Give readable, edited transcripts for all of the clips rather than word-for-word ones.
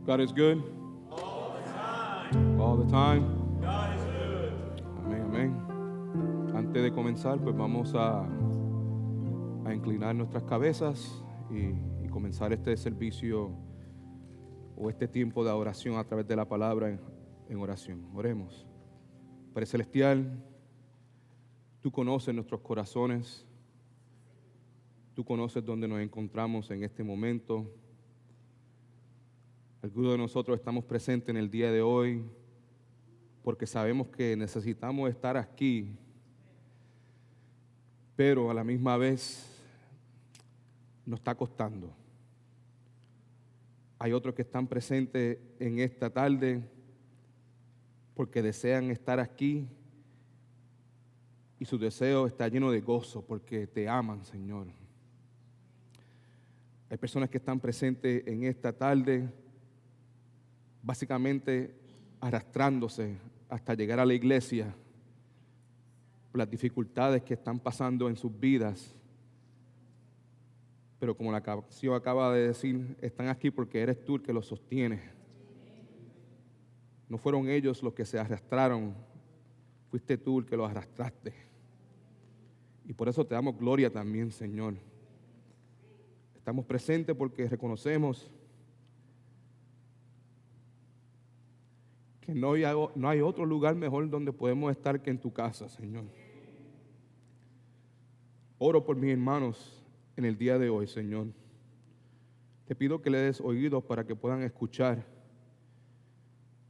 God is good. All the time. All the time. God is good. Amén, amén. Antes de comenzar, pues vamos a inclinar nuestras cabezas y comenzar este servicio o este tiempo de oración a través de la palabra en oración. Oremos. Padre Celestial, tú conoces nuestros corazones. Tú conoces dónde nos encontramos en este momento. Algunos de nosotros estamos presentes en el día de hoy porque sabemos que necesitamos estar aquí, pero a la misma vez nos está costando. Hay otros que están presentes en esta tarde porque desean estar aquí y su deseo está lleno de gozo porque te aman, Señor. Hay personas que están presentes en esta tarde básicamente arrastrándose hasta llegar a la iglesia por las dificultades que están pasando en sus vidas. Pero como la canción acaba de decir, están aquí porque eres tú el que los sostiene. No fueron ellos los que se arrastraron, fuiste tú el que los arrastraste. Y por eso te damos gloria también, Señor. Estamos presentes porque reconocemos que no hay otro lugar mejor donde podemos estar que en tu casa, Señor. Oro por mis hermanos en el día de hoy, Señor. Te pido que le des oídos para que puedan escuchar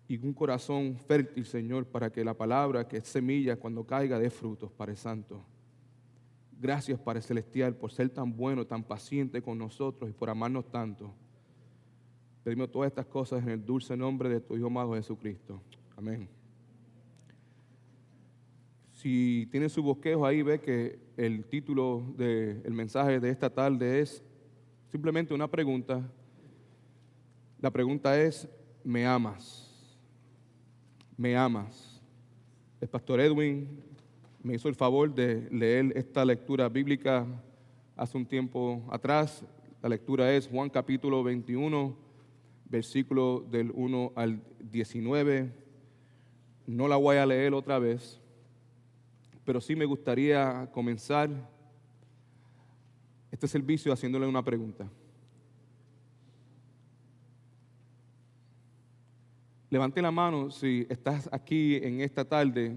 y un corazón fértil, Señor, para que la palabra que es semilla cuando caiga dé frutos, Padre Santo. Gracias, Padre Celestial, por ser tan bueno, tan paciente con nosotros y por amarnos tanto. Pedimos todas estas cosas en el dulce nombre de tu Hijo amado Jesucristo. Amén. Si tienen su bosquejo ahí, ve que el título del mensaje de esta tarde es simplemente una pregunta. La pregunta es, ¿me amas? ¿Me amas? El pastor Edwin me hizo el favor de leer esta lectura bíblica hace un tiempo atrás. La lectura es Juan capítulo 21, versículo del 1 al 19. No la voy a leer otra vez, pero sí me gustaría comenzar este servicio haciéndole una pregunta. Levante la mano si estás aquí en esta tarde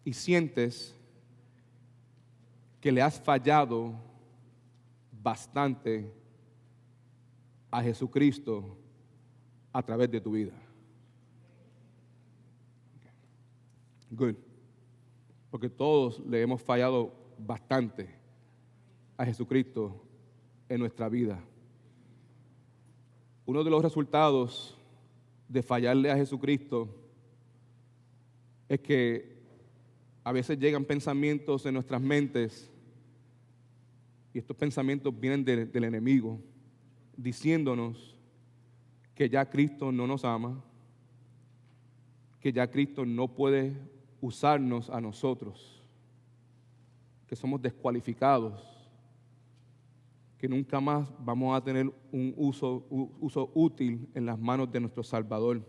y sientes que le has fallado bastante a Jesucristo a través de tu vida. Good. Porque todos le hemos fallado bastante a Jesucristo en nuestra vida. Uno de los resultados de fallarle a Jesucristo es que a veces llegan pensamientos en nuestras mentes y estos pensamientos vienen del enemigo diciéndonos que ya Cristo no nos ama, que ya Cristo no puede usarnos a nosotros, que somos descualificados, que nunca más vamos a tener un uso útil en las manos de nuestro Salvador.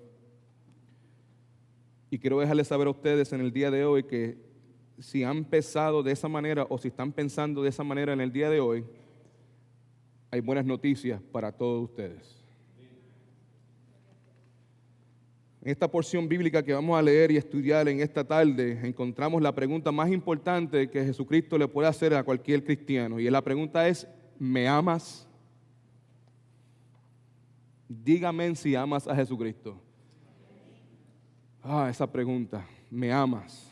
Y quiero dejarles saber a ustedes en el día de hoy que si han pensado de esa manera o si están pensando de esa manera en el día de hoy, hay buenas noticias para todos ustedes. En esta porción bíblica que vamos a leer y estudiar en esta tarde, encontramos la pregunta más importante que Jesucristo le puede hacer a cualquier cristiano. Y la pregunta es, ¿me amas? Dígame si amas a Jesucristo. Esa pregunta, ¿me amas?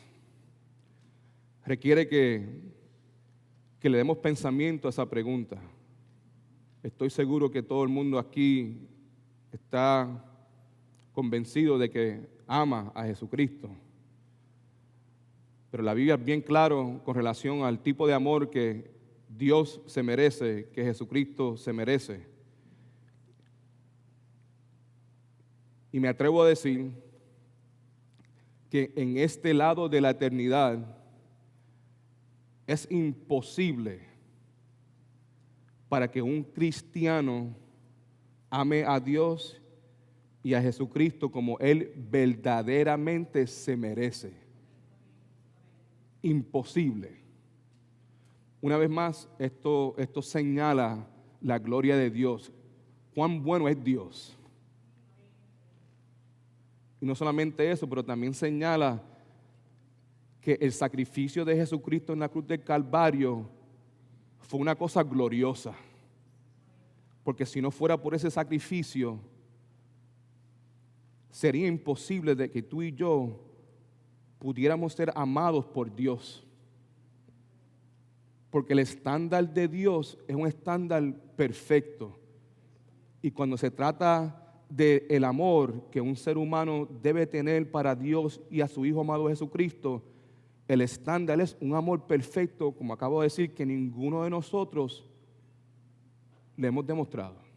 Requiere que le demos pensamiento a esa pregunta. Estoy seguro que todo el mundo aquí está convencido de que ama a Jesucristo. Pero la Biblia es bien claro con relación al tipo de amor que Dios se merece, que Jesucristo se merece. Y me atrevo a decir que en este lado de la eternidad es imposible para que un cristiano ame a Dios y a Jesucristo como Él verdaderamente se merece. Imposible. Una vez más, esto señala la gloria de Dios. Cuán bueno es Dios. Y no solamente eso, pero también señala que el sacrificio de Jesucristo en la cruz del Calvario fue una cosa gloriosa. Porque si no fuera por ese sacrificio, sería imposible de que tú y yo pudiéramos ser amados por Dios. Porque el estándar de Dios es un estándar perfecto. Y cuando se trata del amor que un ser humano debe tener para Dios y a su Hijo amado Jesucristo, el estándar es un amor perfecto, como acabo de decir, que ninguno de nosotros le hemos demostrado.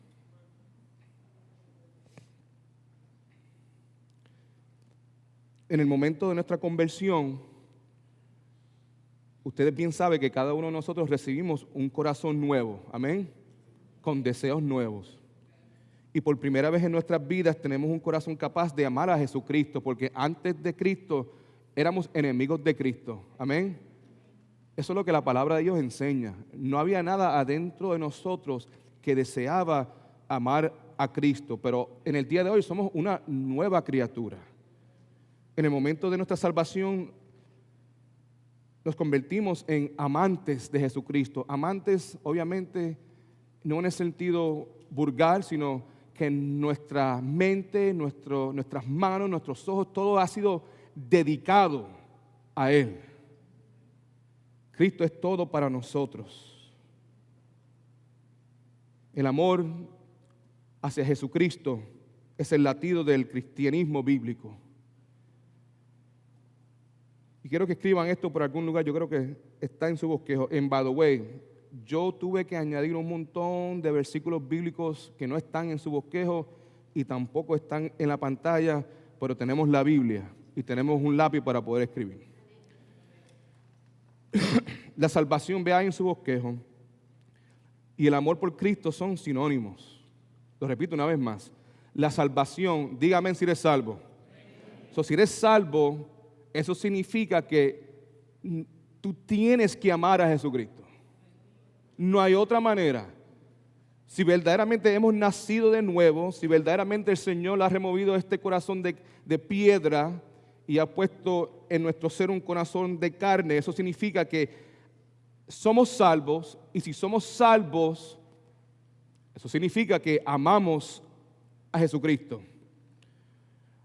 En el momento de nuestra conversión, ustedes bien saben que cada uno de nosotros recibimos un corazón nuevo, amén, con deseos nuevos. Y por primera vez en nuestras vidas tenemos un corazón capaz de amar a Jesucristo, porque antes de Cristo éramos enemigos de Cristo, amén. Eso es lo que la palabra de Dios enseña. No había nada adentro de nosotros que deseaba amar a Cristo, pero en el día de hoy somos una nueva criatura. En el momento de nuestra salvación nos convertimos en amantes de Jesucristo. Amantes, obviamente, no en el sentido vulgar, sino que en nuestra mente, nuestras manos, nuestros ojos, todo ha sido dedicado a Él. Cristo es todo para nosotros. El amor hacia Jesucristo es el latido del cristianismo bíblico. Y quiero que escriban esto por algún lugar, yo creo que está en su bosquejo. En by the way, yo tuve que añadir un montón de versículos bíblicos que no están en su bosquejo y tampoco están en la pantalla, pero tenemos la Biblia y tenemos un lápiz para poder escribir. La salvación, vea en su bosquejo, y el amor por Cristo son sinónimos. Lo repito una vez más. La salvación, dígame si eres salvo. Si eres salvo, eso significa que tú tienes que amar a Jesucristo. No hay otra manera. Si verdaderamente hemos nacido de nuevo, si verdaderamente el Señor ha removido este corazón de piedra y ha puesto en nuestro ser un corazón de carne, eso significa que somos salvos, y si somos salvos, eso significa que amamos a Jesucristo.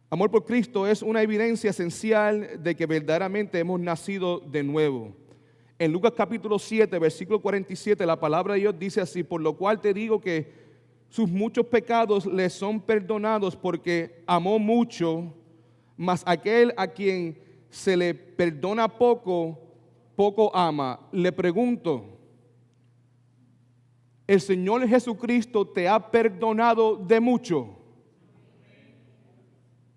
Amor por Cristo es una evidencia esencial de que verdaderamente hemos nacido de nuevo. En Lucas capítulo 7, versículo 47, la palabra de Dios dice así: por lo cual te digo que sus muchos pecados le son perdonados porque amó mucho, mas aquel a quien se le perdona poco, poco ama. Le pregunto, ¿el Señor Jesucristo te ha perdonado de mucho?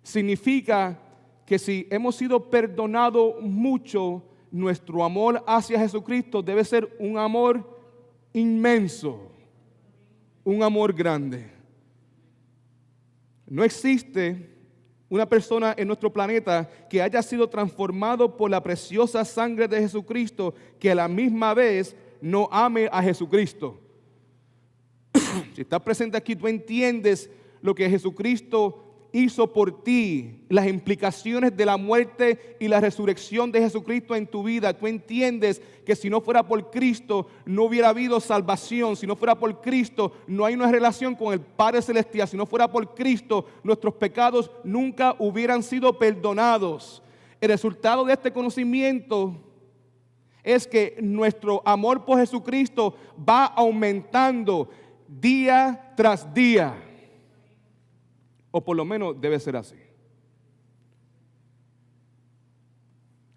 Significa que si hemos sido perdonados mucho, nuestro amor hacia Jesucristo debe ser un amor inmenso, un amor grande. No existe una persona en nuestro planeta que haya sido transformado por la preciosa sangre de Jesucristo que a la misma vez no ame a Jesucristo. Si estás presente aquí, tú entiendes lo que Jesucristo hizo por ti, las implicaciones de la muerte y la resurrección de Jesucristo en tu vida. Tú entiendes que si no fuera por Cristo no hubiera habido salvación. Si no fuera por Cristo no hay una relación con el Padre Celestial. Si no fuera por Cristo nuestros pecados nunca hubieran sido perdonados. El resultado de este conocimiento es que nuestro amor por Jesucristo va aumentando día tras día. O por lo menos debe ser así.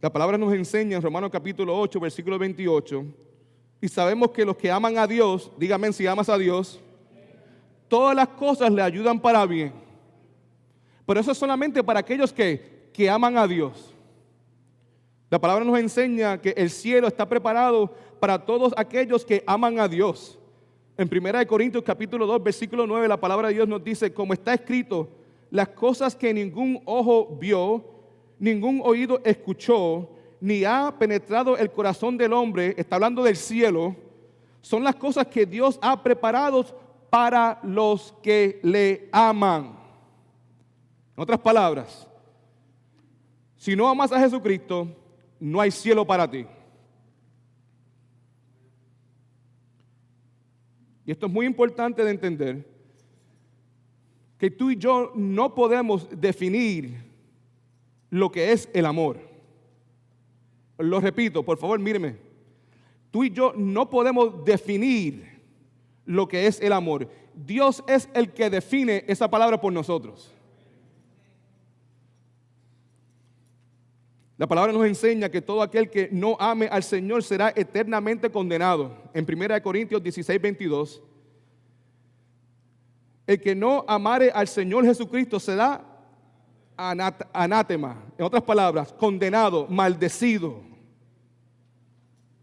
La palabra nos enseña en Romanos capítulo 8, versículo 28. Y sabemos que los que aman a Dios, dígame si amas a Dios, todas las cosas le ayudan para bien. Pero eso es solamente para aquellos que aman a Dios. La palabra nos enseña que el cielo está preparado para todos aquellos que aman a Dios. En 1 Corintios capítulo 2, versículo 9, la palabra de Dios nos dice, como está escrito, las cosas que ningún ojo vio, ningún oído escuchó, ni ha penetrado el corazón del hombre, está hablando del cielo, son las cosas que Dios ha preparado para los que le aman. En otras palabras, si no amas a Jesucristo, no hay cielo para ti. Y esto es muy importante de entender, que tú y yo no podemos definir lo que es el amor. Lo repito, por favor, míreme. Tú y yo no podemos definir lo que es el amor. Dios es el que define esa palabra por nosotros. La palabra nos enseña que todo aquel que no ame al Señor será eternamente condenado. En 1 Corintios 16, 22. El que no amare al Señor Jesucristo será anátema. En otras palabras, condenado, maldecido.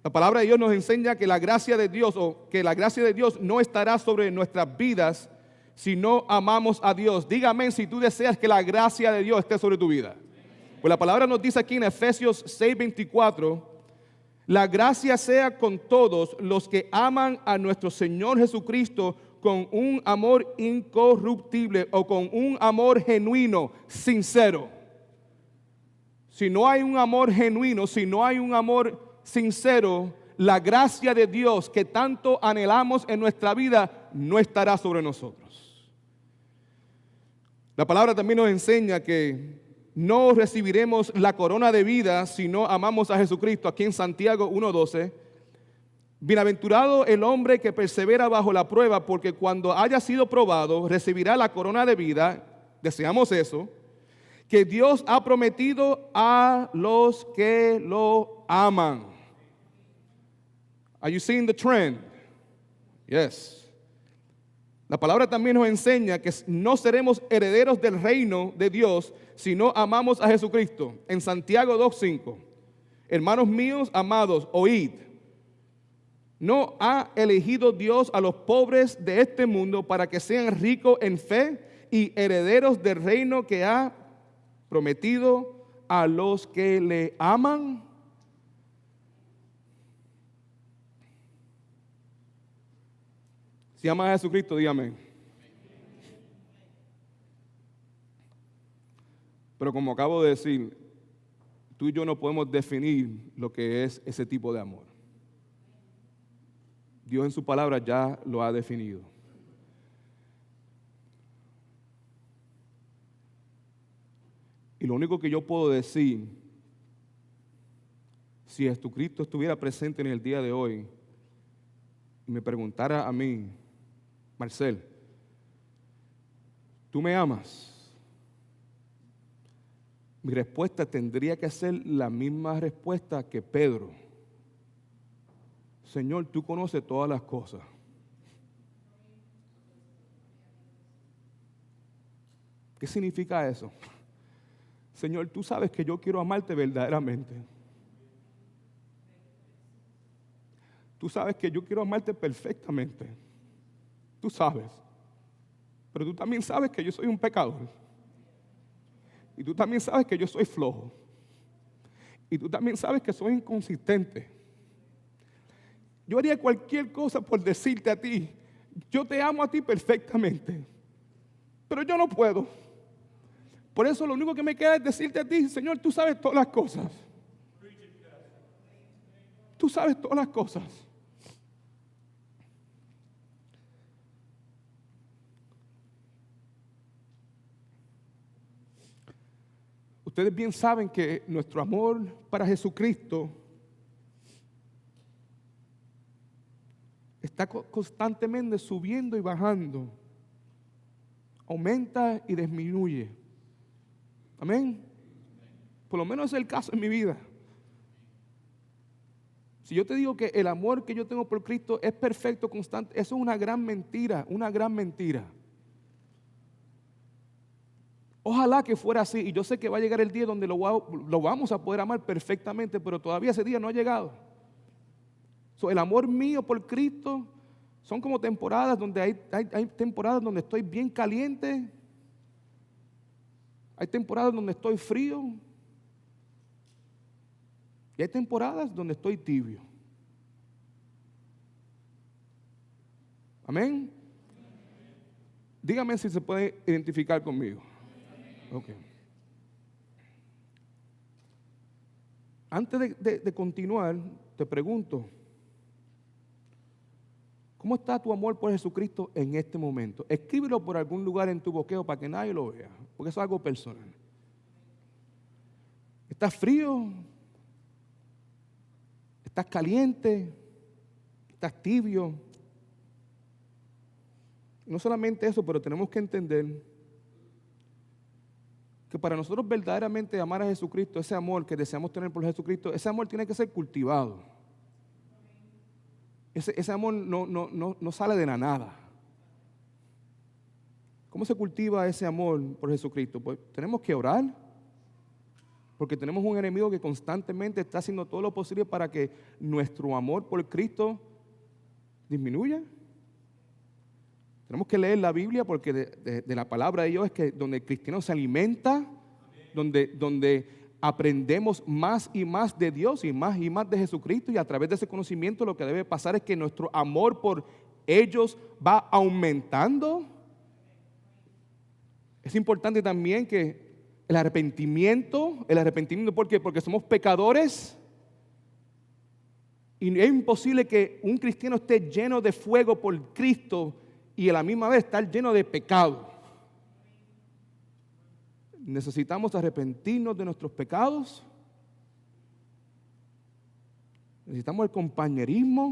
La palabra de Dios nos enseña que la gracia de Dios, o que la gracia de Dios no estará sobre nuestras vidas si no amamos a Dios. Dígame si tú deseas que la gracia de Dios esté sobre tu vida. Pues la palabra nos dice aquí en Efesios 6:24, la gracia sea con todos los que aman a nuestro Señor Jesucristo con un amor incorruptible o con un amor genuino, sincero. Si no hay un amor genuino, si no hay un amor sincero, la gracia de Dios que tanto anhelamos en nuestra vida no estará sobre nosotros. La palabra también nos enseña que no recibiremos la corona de vida si no amamos a Jesucristo. Aquí en Santiago 1:12, bienaventurado el hombre que persevera bajo la prueba, porque cuando haya sido probado recibirá la corona de vida. Deseamos eso, que Dios ha prometido a los que lo aman. Are you seeing the trend? Yes. La palabra también nos enseña que no seremos herederos del reino de Dios si no amamos a Jesucristo. En Santiago 2:5, hermanos míos amados, oíd. ¿No ha elegido Dios a los pobres de este mundo para que sean ricos en fe y herederos del reino que ha prometido a los que le aman? Si amas a Jesucristo, dígame. Pero como acabo de decir, tú y yo no podemos definir lo que es ese tipo de amor. Dios en su palabra ya lo ha definido. Y lo único que yo puedo decir, si Jesucristo estuviera presente en el día de hoy y me preguntara a mí, Marcel, ¿tú me amas? Mi respuesta tendría que ser la misma respuesta que Pedro. Señor, tú conoces todas las cosas. ¿Qué significa eso? Señor, tú sabes que yo quiero amarte verdaderamente. Tú sabes que yo quiero amarte perfectamente. Tú sabes. Pero tú también sabes que yo soy un pecador. Y tú también sabes que yo soy flojo. Y tú también sabes que soy inconsistente. Yo haría cualquier cosa por decirte a ti, yo te amo a ti perfectamente. Pero yo no puedo. Por eso lo único que me queda es decirte a ti, Señor, tú sabes todas las cosas. Tú sabes todas las cosas. Ustedes bien saben que nuestro amor para Jesucristo está constantemente subiendo y bajando. Aumenta y disminuye. Amén. Por lo menos es el caso en mi vida. Si yo te digo que el amor que yo tengo por Cristo es perfecto, constante, eso es una gran mentira, una gran mentira. Ojalá que fuera así, y yo sé que va a llegar el día donde lo vamos a poder amar perfectamente, pero todavía ese día no ha llegado. El amor mío por Cristo son como temporadas donde hay temporadas donde estoy bien caliente Hay temporadas donde estoy frío y hay temporadas donde estoy tibio. Amén. Dígame si se puede identificar conmigo. Ok. Antes de continuar, te pregunto, ¿cómo está tu amor por Jesucristo en este momento? Escríbelo por algún lugar en tu bosquejo para que nadie lo vea, porque eso es algo personal. ¿Estás frío? ¿Estás caliente? ¿Estás tibio? No solamente eso, pero tenemos que entender que para nosotros verdaderamente amar a Jesucristo, ese amor que deseamos tener por Jesucristo, ese amor tiene que ser cultivado. Ese amor no sale de la nada. ¿Cómo se cultiva ese amor por Jesucristo? Pues tenemos que orar, porque tenemos un enemigo que constantemente está haciendo todo lo posible para que nuestro amor por Cristo disminuya. Tenemos que leer la Biblia, porque de la palabra de Dios es que donde el cristiano se alimenta, donde aprendemos más y más de Dios y más de Jesucristo, y a través de ese conocimiento lo que debe pasar es que nuestro amor por ellos va aumentando. Es importante también que el arrepentimiento, ¿por qué? Porque somos pecadores. Y es imposible que un cristiano esté lleno de fuego por Cristo y a la misma vez estar lleno de pecado. Necesitamos arrepentirnos de nuestros pecados. Necesitamos el compañerismo.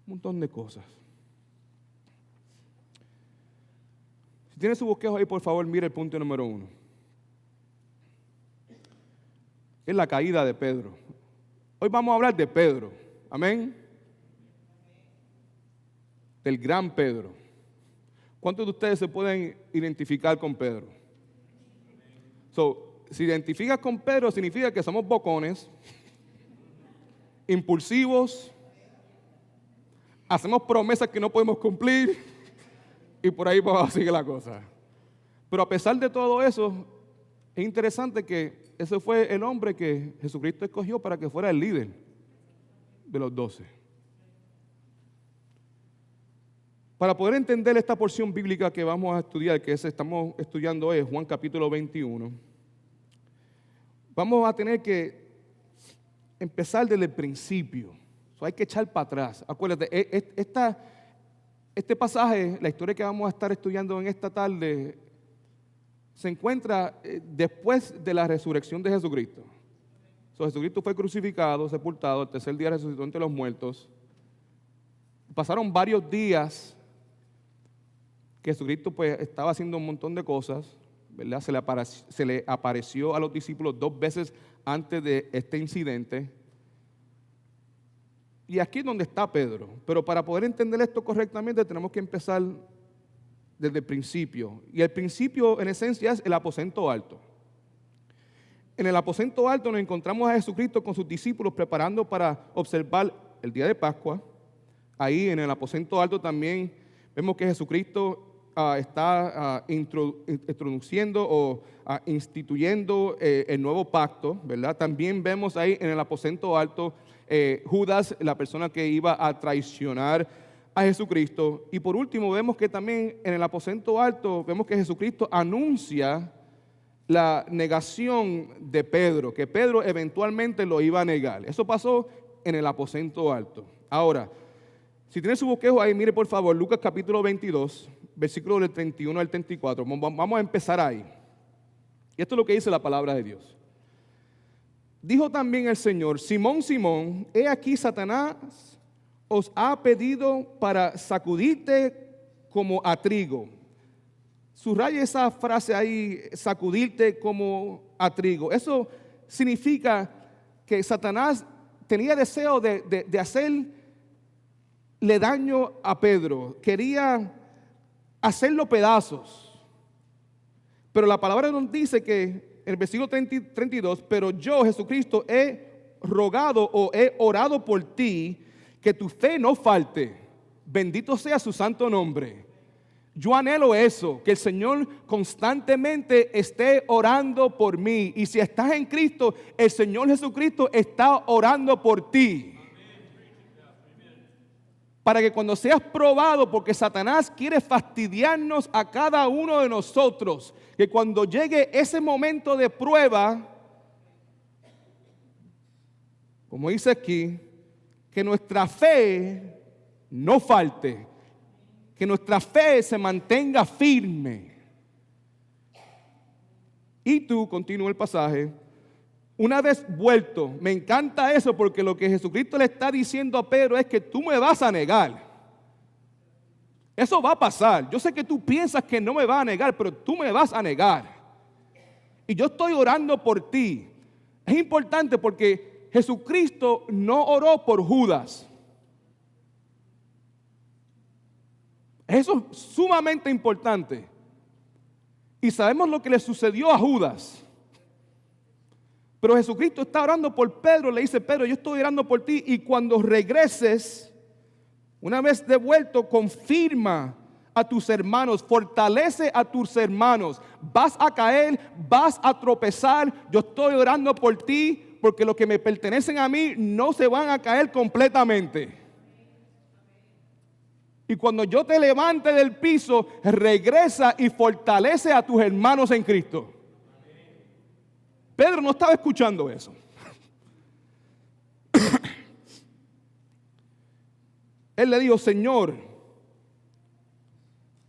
Un montón de cosas. Si tiene su bosquejo ahí, por favor, mire el punto número 1. Es la caída de Pedro. Hoy vamos a hablar de Pedro. Amén. Del gran Pedro. ¿Cuántos de ustedes se pueden identificar con Pedro? Si identificas con Pedro, significa que somos bocones, impulsivos, hacemos promesas que no podemos cumplir y por ahí va a seguir la cosa. Pero a pesar de todo eso, es interesante que ese fue el hombre que Jesucristo escogió para que fuera el líder de los 12. Para poder entender esta porción bíblica que vamos a estudiar, que estamos estudiando hoy, Juan capítulo 21, vamos a tener que empezar desde el principio. Hay que echar para atrás. Acuérdate, este pasaje, la historia que vamos a estar estudiando en esta tarde, se encuentra después de la resurrección de Jesucristo. Jesucristo fue crucificado, sepultado, el tercer día resucitó entre los muertos. Pasaron varios días que Jesucristo pues estaba haciendo un montón de cosas, ¿verdad? Se le apareció a los discípulos 2 veces antes de este incidente. Y aquí es donde está Pedro. Pero para poder entender esto correctamente tenemos que empezar desde el principio. Y el principio en esencia es el aposento alto. En el aposento alto nos encontramos a Jesucristo con sus discípulos preparando para observar el día de Pascua. Ahí en el aposento alto también vemos que Jesucristo está introduciendo o instituyendo el nuevo pacto, ¿verdad? También vemos ahí en el aposento alto Judas, la persona que iba a traicionar a Jesucristo. Y por último vemos que también en el aposento alto vemos que Jesucristo anuncia la negación de Pedro, que Pedro eventualmente lo iba a negar. Eso pasó en el aposento alto. Ahora, si tiene su bosquejo ahí, mire por favor Lucas capítulo 22, versículos del 31 al 34. Vamos a empezar ahí. Y esto es lo que dice la palabra de Dios. Dijo también el Señor: Simón, Simón, he aquí Satanás os ha pedido para sacudirte como a trigo. Subraya esa frase ahí, sacudirte como a trigo. Eso significa que Satanás tenía deseo de hacerle daño a Pedro. Quería hacerlo pedazos. Pero la palabra nos dice que en el versículo 32, pero yo, Jesucristo, he rogado o he orado por ti, que tu fe no falte. Bendito sea su santo nombre. Yo anhelo eso, que el Señor constantemente esté orando por mí. Y si estás en Cristo, el Señor Jesucristo está orando por ti. Para que cuando seas probado, porque Satanás quiere fastidiarnos a cada uno de nosotros, que cuando llegue ese momento de prueba, como dice aquí, que nuestra fe no falte, que nuestra fe se mantenga firme. Y tú, continúa el pasaje, una vez vuelto, me encanta eso porque lo que Jesucristo le está diciendo a Pedro es que tú me vas a negar. Eso va a pasar. Yo sé que tú piensas que no me vas a negar, pero tú me vas a negar. Y yo estoy orando por ti. Es importante porque Jesucristo no oró por Judas. Eso es sumamente importante. Y sabemos lo que le sucedió a Judas. Pero Jesucristo está orando por Pedro, le dice: Pedro, yo estoy orando por ti, y cuando regreses, una vez de vuelto, confirma a tus hermanos, fortalece a tus hermanos. Vas a caer, vas a tropezar, yo estoy orando por ti, porque los que me pertenecen a mí no se van a caer completamente. Y cuando yo te levante del piso, regresa y fortalece a tus hermanos en Cristo. Pedro no estaba escuchando eso. Él le dijo: Señor,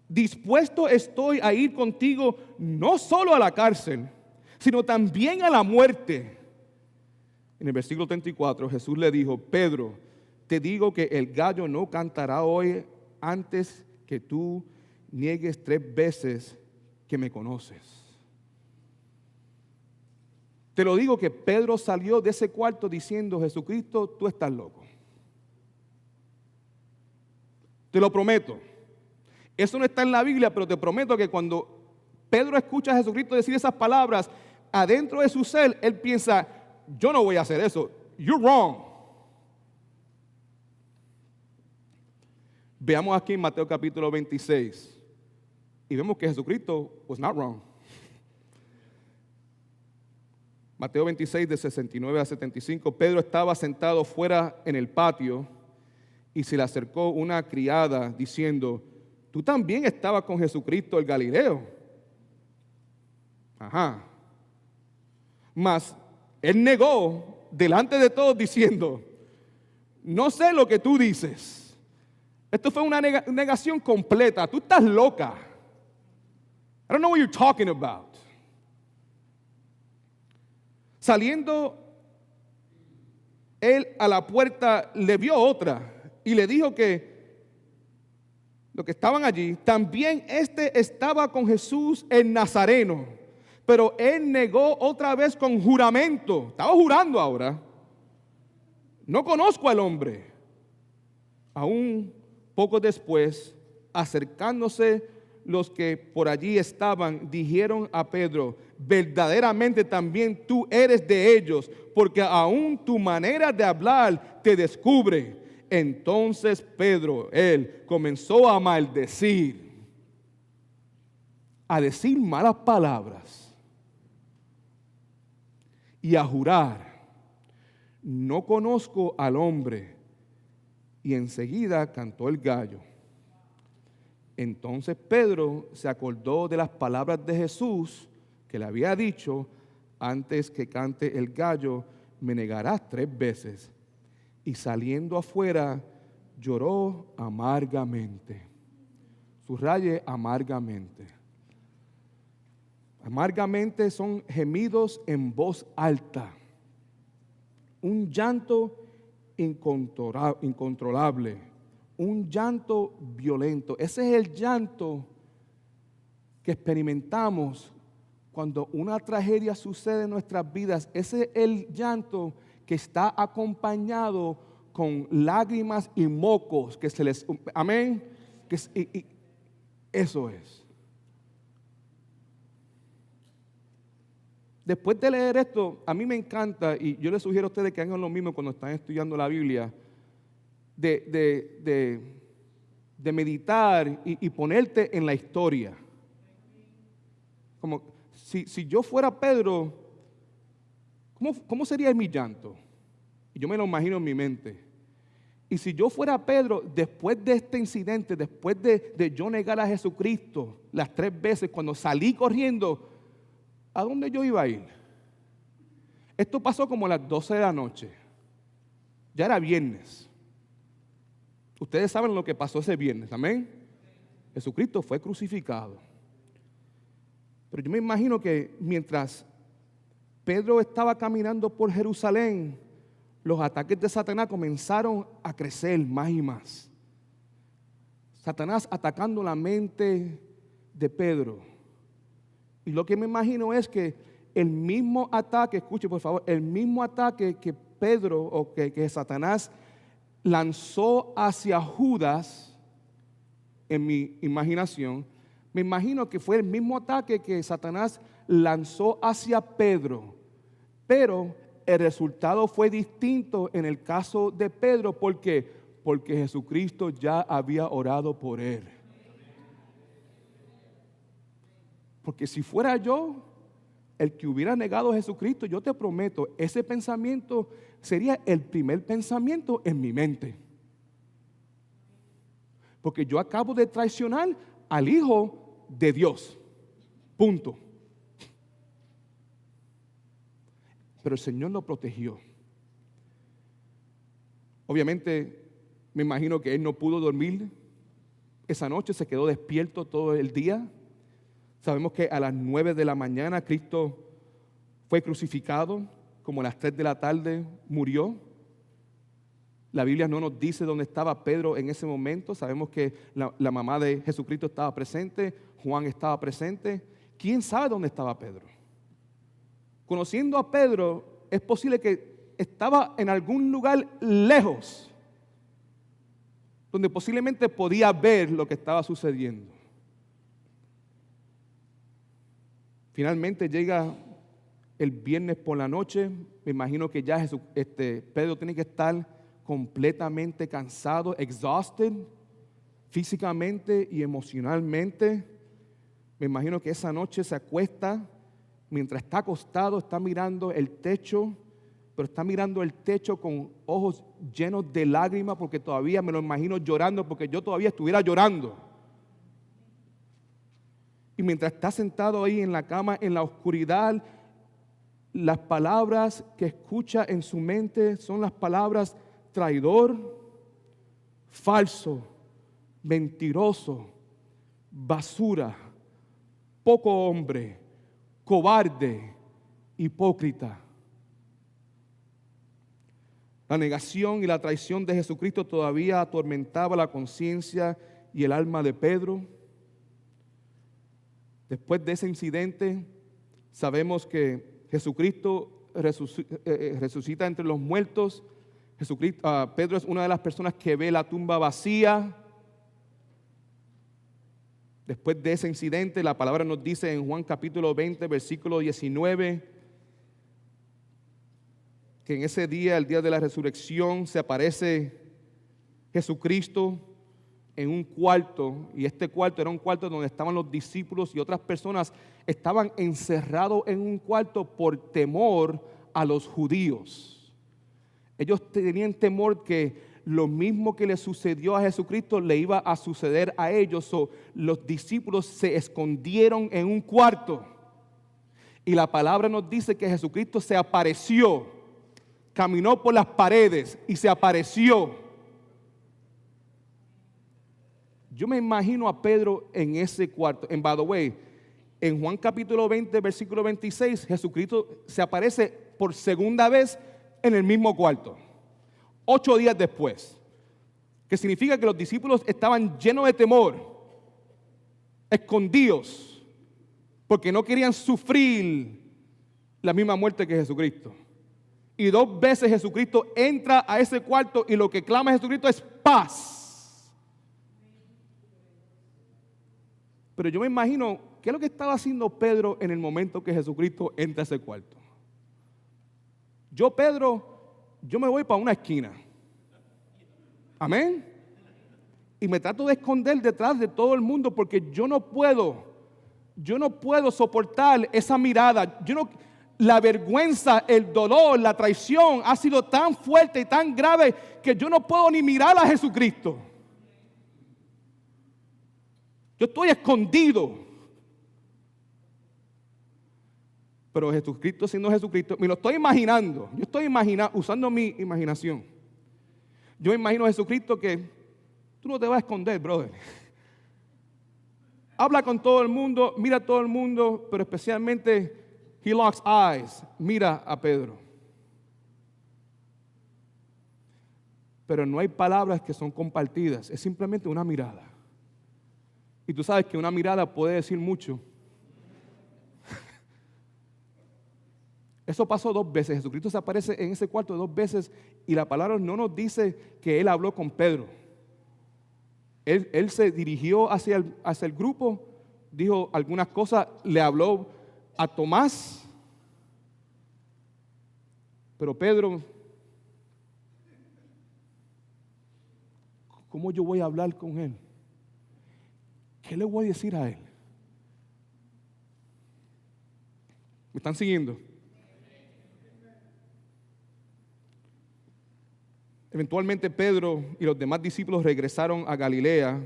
dispuesto estoy a ir contigo no solo a la cárcel, sino también a la muerte. En el versículo 34 Jesús le dijo: Pedro, te digo que el gallo no cantará hoy antes que tú niegues 3 veces que me conoces. Te lo digo que Pedro salió de ese cuarto diciendo: Jesucristo, tú estás loco. Te lo prometo. Eso no está en la Biblia, pero te prometo que cuando Pedro escucha a Jesucristo decir esas palabras, adentro de su ser, él piensa: yo no voy a hacer eso. You're wrong. Veamos aquí en Mateo capítulo 26 y vemos que Jesucristo was not wrong. Mateo 26, de 69 a 75, Pedro estaba sentado fuera en el patio y se le acercó una criada diciendo: ¿tú también estabas con Jesucristo el Galileo? Ajá. Mas él negó delante de todos diciendo: no sé lo que tú dices. Esto fue una negación completa. Tú estás loca. I don't know what you're talking about. Saliendo él a la puerta, le vio otra y le dijo que los que estaban allí, también estaba con Jesús el Nazareno. Pero él negó otra vez con juramento. Estaba jurando ahora: no conozco al hombre. Aún poco después, acercándose los que por allí estaban, dijeron a Pedro: verdaderamente también tú eres de ellos, porque aún tu manera de hablar te descubre. Entonces Pedro, él comenzó a maldecir, a decir malas palabras y a jurar: no conozco al hombre. Y enseguida cantó el gallo. Entonces Pedro se acordó de las palabras de Jesús que le había dicho: antes que cante el gallo, me negarás 3 veces. Y saliendo afuera, lloró amargamente. Subraye amargamente. Amargamente son gemidos en voz alta. Un llanto incontrolable. Un llanto violento. Ese es el llanto que experimentamos cuando una tragedia sucede en nuestras vidas. Ese es el llanto que está acompañado con lágrimas y mocos que se les... Amén. Eso es. Después de leer esto, a mí me encanta, y yo les sugiero a ustedes que hagan lo mismo cuando están estudiando la Biblia, de de meditar y ponerte en la historia. Como si yo fuera Pedro, ¿cómo sería mi llanto? Y yo me lo imagino en mi mente. Y si yo fuera Pedro, después de este incidente, después de yo negar a Jesucristo las 3 veces, cuando salí corriendo, ¿a dónde yo iba a ir? Esto pasó como a las 12 de la noche. Ya era viernes. Ustedes saben lo que pasó ese viernes, ¿amén? Jesucristo fue crucificado. Pero yo me imagino que mientras Pedro estaba caminando por Jerusalén, los ataques de Satanás comenzaron a crecer más y más. Satanás atacando la mente de Pedro. Y lo que me imagino es que el mismo ataque, escuche por favor, el mismo ataque que Pedro o que Satanás lanzó hacia Judas, en mi imaginación, me imagino que fue el mismo ataque que Satanás lanzó hacia Pedro, pero el resultado fue distinto en el caso de Pedro. ¿Por qué? Porque Jesucristo ya había orado por él. Porque si fuera yo el que hubiera negado a Jesucristo, yo te prometo, ese pensamiento sería el primer pensamiento en mi mente. Porque yo acabo de traicionar al Hijo de Dios. Punto. Pero el Señor lo protegió. Obviamente, me imagino que él no pudo dormir esa noche, se quedó despierto todo el día. Sabemos que a las 9 de la mañana Cristo fue crucificado, como a las 3 de la tarde murió. La Biblia no nos dice dónde estaba Pedro en ese momento. Sabemos que la mamá de Jesucristo estaba presente, Juan estaba presente. ¿Quién sabe dónde estaba Pedro? Conociendo a Pedro, es posible que estaba en algún lugar lejos, donde posiblemente podía ver lo que estaba sucediendo. Finalmente llega el viernes por la noche. Me imagino que ya Pedro tiene que estar completamente cansado, exhausted, físicamente y emocionalmente. Me imagino que esa noche se acuesta. Mientras está acostado, está mirando el techo, pero está mirando el techo con ojos llenos de lágrimas, porque todavía me lo imagino llorando, porque yo todavía estuviera llorando. Y mientras está sentado ahí en la cama, en la oscuridad, las palabras que escucha en su mente son las palabras traidor, falso, mentiroso, basura, poco hombre, cobarde, hipócrita. La negación y la traición de Jesucristo todavía atormentaba la conciencia y el alma de Pedro. Después de ese incidente, sabemos que Jesucristo resucita entre los muertos. Pedro es una de las personas que ve la tumba vacía. Después de ese incidente, la palabra nos dice en Juan capítulo 20, versículo 19, que en ese día, el día de la resurrección, se aparece Jesucristo en un cuarto, y este cuarto era un cuarto donde estaban los discípulos y otras personas estaban encerrados en un cuarto por temor a los judíos. Ellos tenían temor que lo mismo que le sucedió a Jesucristo le iba a suceder a ellos. Los discípulos se escondieron en un cuarto, y la palabra nos dice que Jesucristo se apareció, caminó por las paredes y se apareció. Yo me imagino a Pedro en ese cuarto. And by the way, en Juan capítulo 20, versículo 26, Jesucristo se aparece por segunda vez en el mismo cuarto, 8 días después. Que significa que los discípulos estaban llenos de temor, escondidos, porque no querían sufrir la misma muerte que Jesucristo. Y 2 veces Jesucristo entra a ese cuarto y lo que clama Jesucristo es paz. Pero yo me imagino, ¿qué es lo que estaba haciendo Pedro en el momento que Jesucristo entra a ese cuarto? Pedro, me voy para una esquina. Amén. Y me trato de esconder detrás de todo el mundo porque yo no puedo soportar esa mirada. La vergüenza, el dolor, la traición ha sido tan fuerte y tan grave que yo no puedo ni mirar a Jesucristo. Yo estoy escondido. Pero Jesucristo siendo Jesucristo, me lo estoy imaginando. Yo estoy usando mi imaginación. Yo imagino a Jesucristo que tú no te vas a esconder, brother. Habla con todo el mundo, mira a todo el mundo, pero especialmente, he locks eyes, mira a Pedro. Pero no hay palabras que son compartidas, es simplemente una mirada. Y tú sabes que una mirada puede decir mucho. Eso pasó 2 veces. Jesucristo se aparece en ese cuarto 2 veces y la palabra no nos dice que Él habló con Pedro. Él se dirigió hacia el grupo, dijo algunas cosas, le habló a Tomás. Pero Pedro, ¿cómo yo voy a hablar con Él? ¿Qué le voy a decir a Él? ¿Me están siguiendo? Eventualmente Pedro y los demás discípulos regresaron a Galilea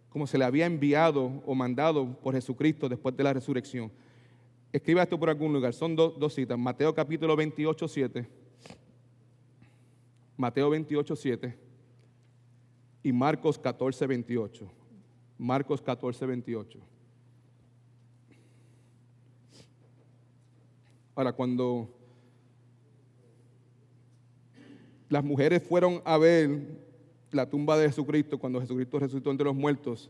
como se le había enviado o mandado por Jesucristo después de la resurrección. Escriba esto por algún lugar, son dos citas, Mateo capítulo 28, 7, Mateo 28, 7 y Marcos 14, 28. Marcos 14, 28. Ahora, cuando las mujeres fueron a ver la tumba de Jesucristo, cuando Jesucristo resucitó entre los muertos,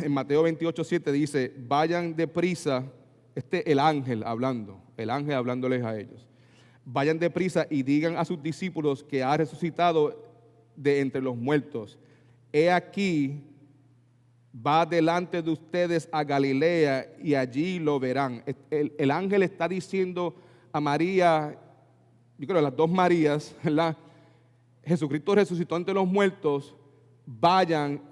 en Mateo 28, 7 dice, vayan deprisa, el ángel hablándoles a ellos, vayan deprisa y digan a sus discípulos que ha resucitado de entre los muertos. He aquí, va delante de ustedes a Galilea y allí lo verán. El ángel está diciendo a María, yo creo las 2 Marías, ¿verdad? Jesucristo resucitó entre los muertos, vayan,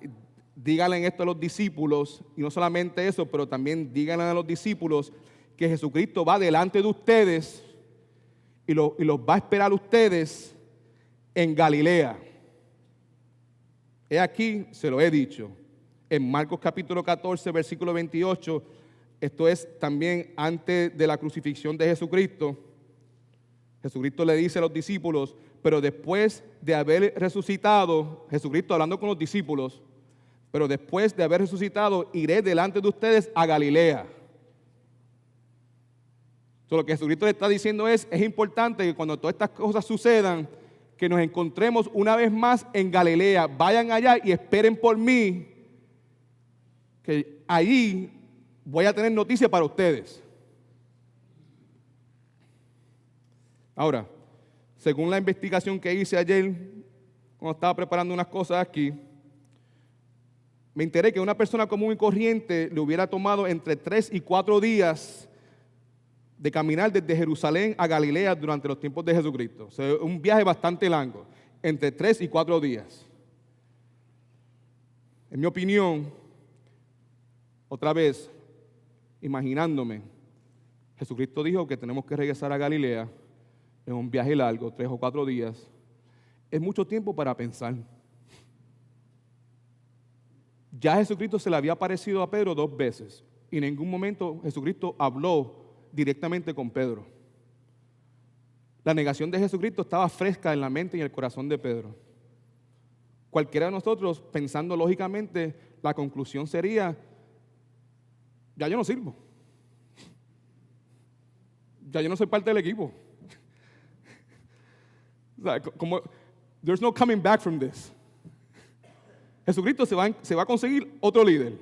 díganle esto a los discípulos, y no solamente eso, pero también díganle a los discípulos que Jesucristo va delante de ustedes y los va a esperar a ustedes en Galilea. He aquí, se lo he dicho, en Marcos capítulo 14, versículo 28, esto es también antes de la crucifixión de Jesucristo. Jesucristo le dice a los discípulos, pero después de haber resucitado, Jesucristo hablando con los discípulos, pero después de haber resucitado, iré delante de ustedes a Galilea. Entonces, lo que Jesucristo le está diciendo es importante que cuando todas estas cosas sucedan, que nos encontremos una vez más en Galilea. Vayan allá y esperen por mí, que allí voy a tener noticias para ustedes. Ahora, según la investigación que hice ayer, cuando estaba preparando unas cosas aquí, me enteré que una persona común y corriente le hubiera tomado entre 3 y 4 días de caminar desde Jerusalén a Galilea durante los tiempos de Jesucristo. O sea, un viaje bastante largo, entre 3 y 4 días. En mi opinión, otra vez, imaginándome, Jesucristo dijo que tenemos que regresar a Galilea en un viaje largo, 3 o 4 días. Es mucho tiempo para pensar. Ya Jesucristo se le había aparecido a Pedro 2 veces y en ningún momento Jesucristo habló directamente con Pedro. La negación de Jesucristo estaba fresca en la mente y en el corazón de Pedro. Cualquiera de nosotros, pensando lógicamente, la conclusión sería, ya yo no sirvo. Ya yo no soy parte del equipo. O sea, como, there's no coming back from this. Jesucristo se va a conseguir otro líder.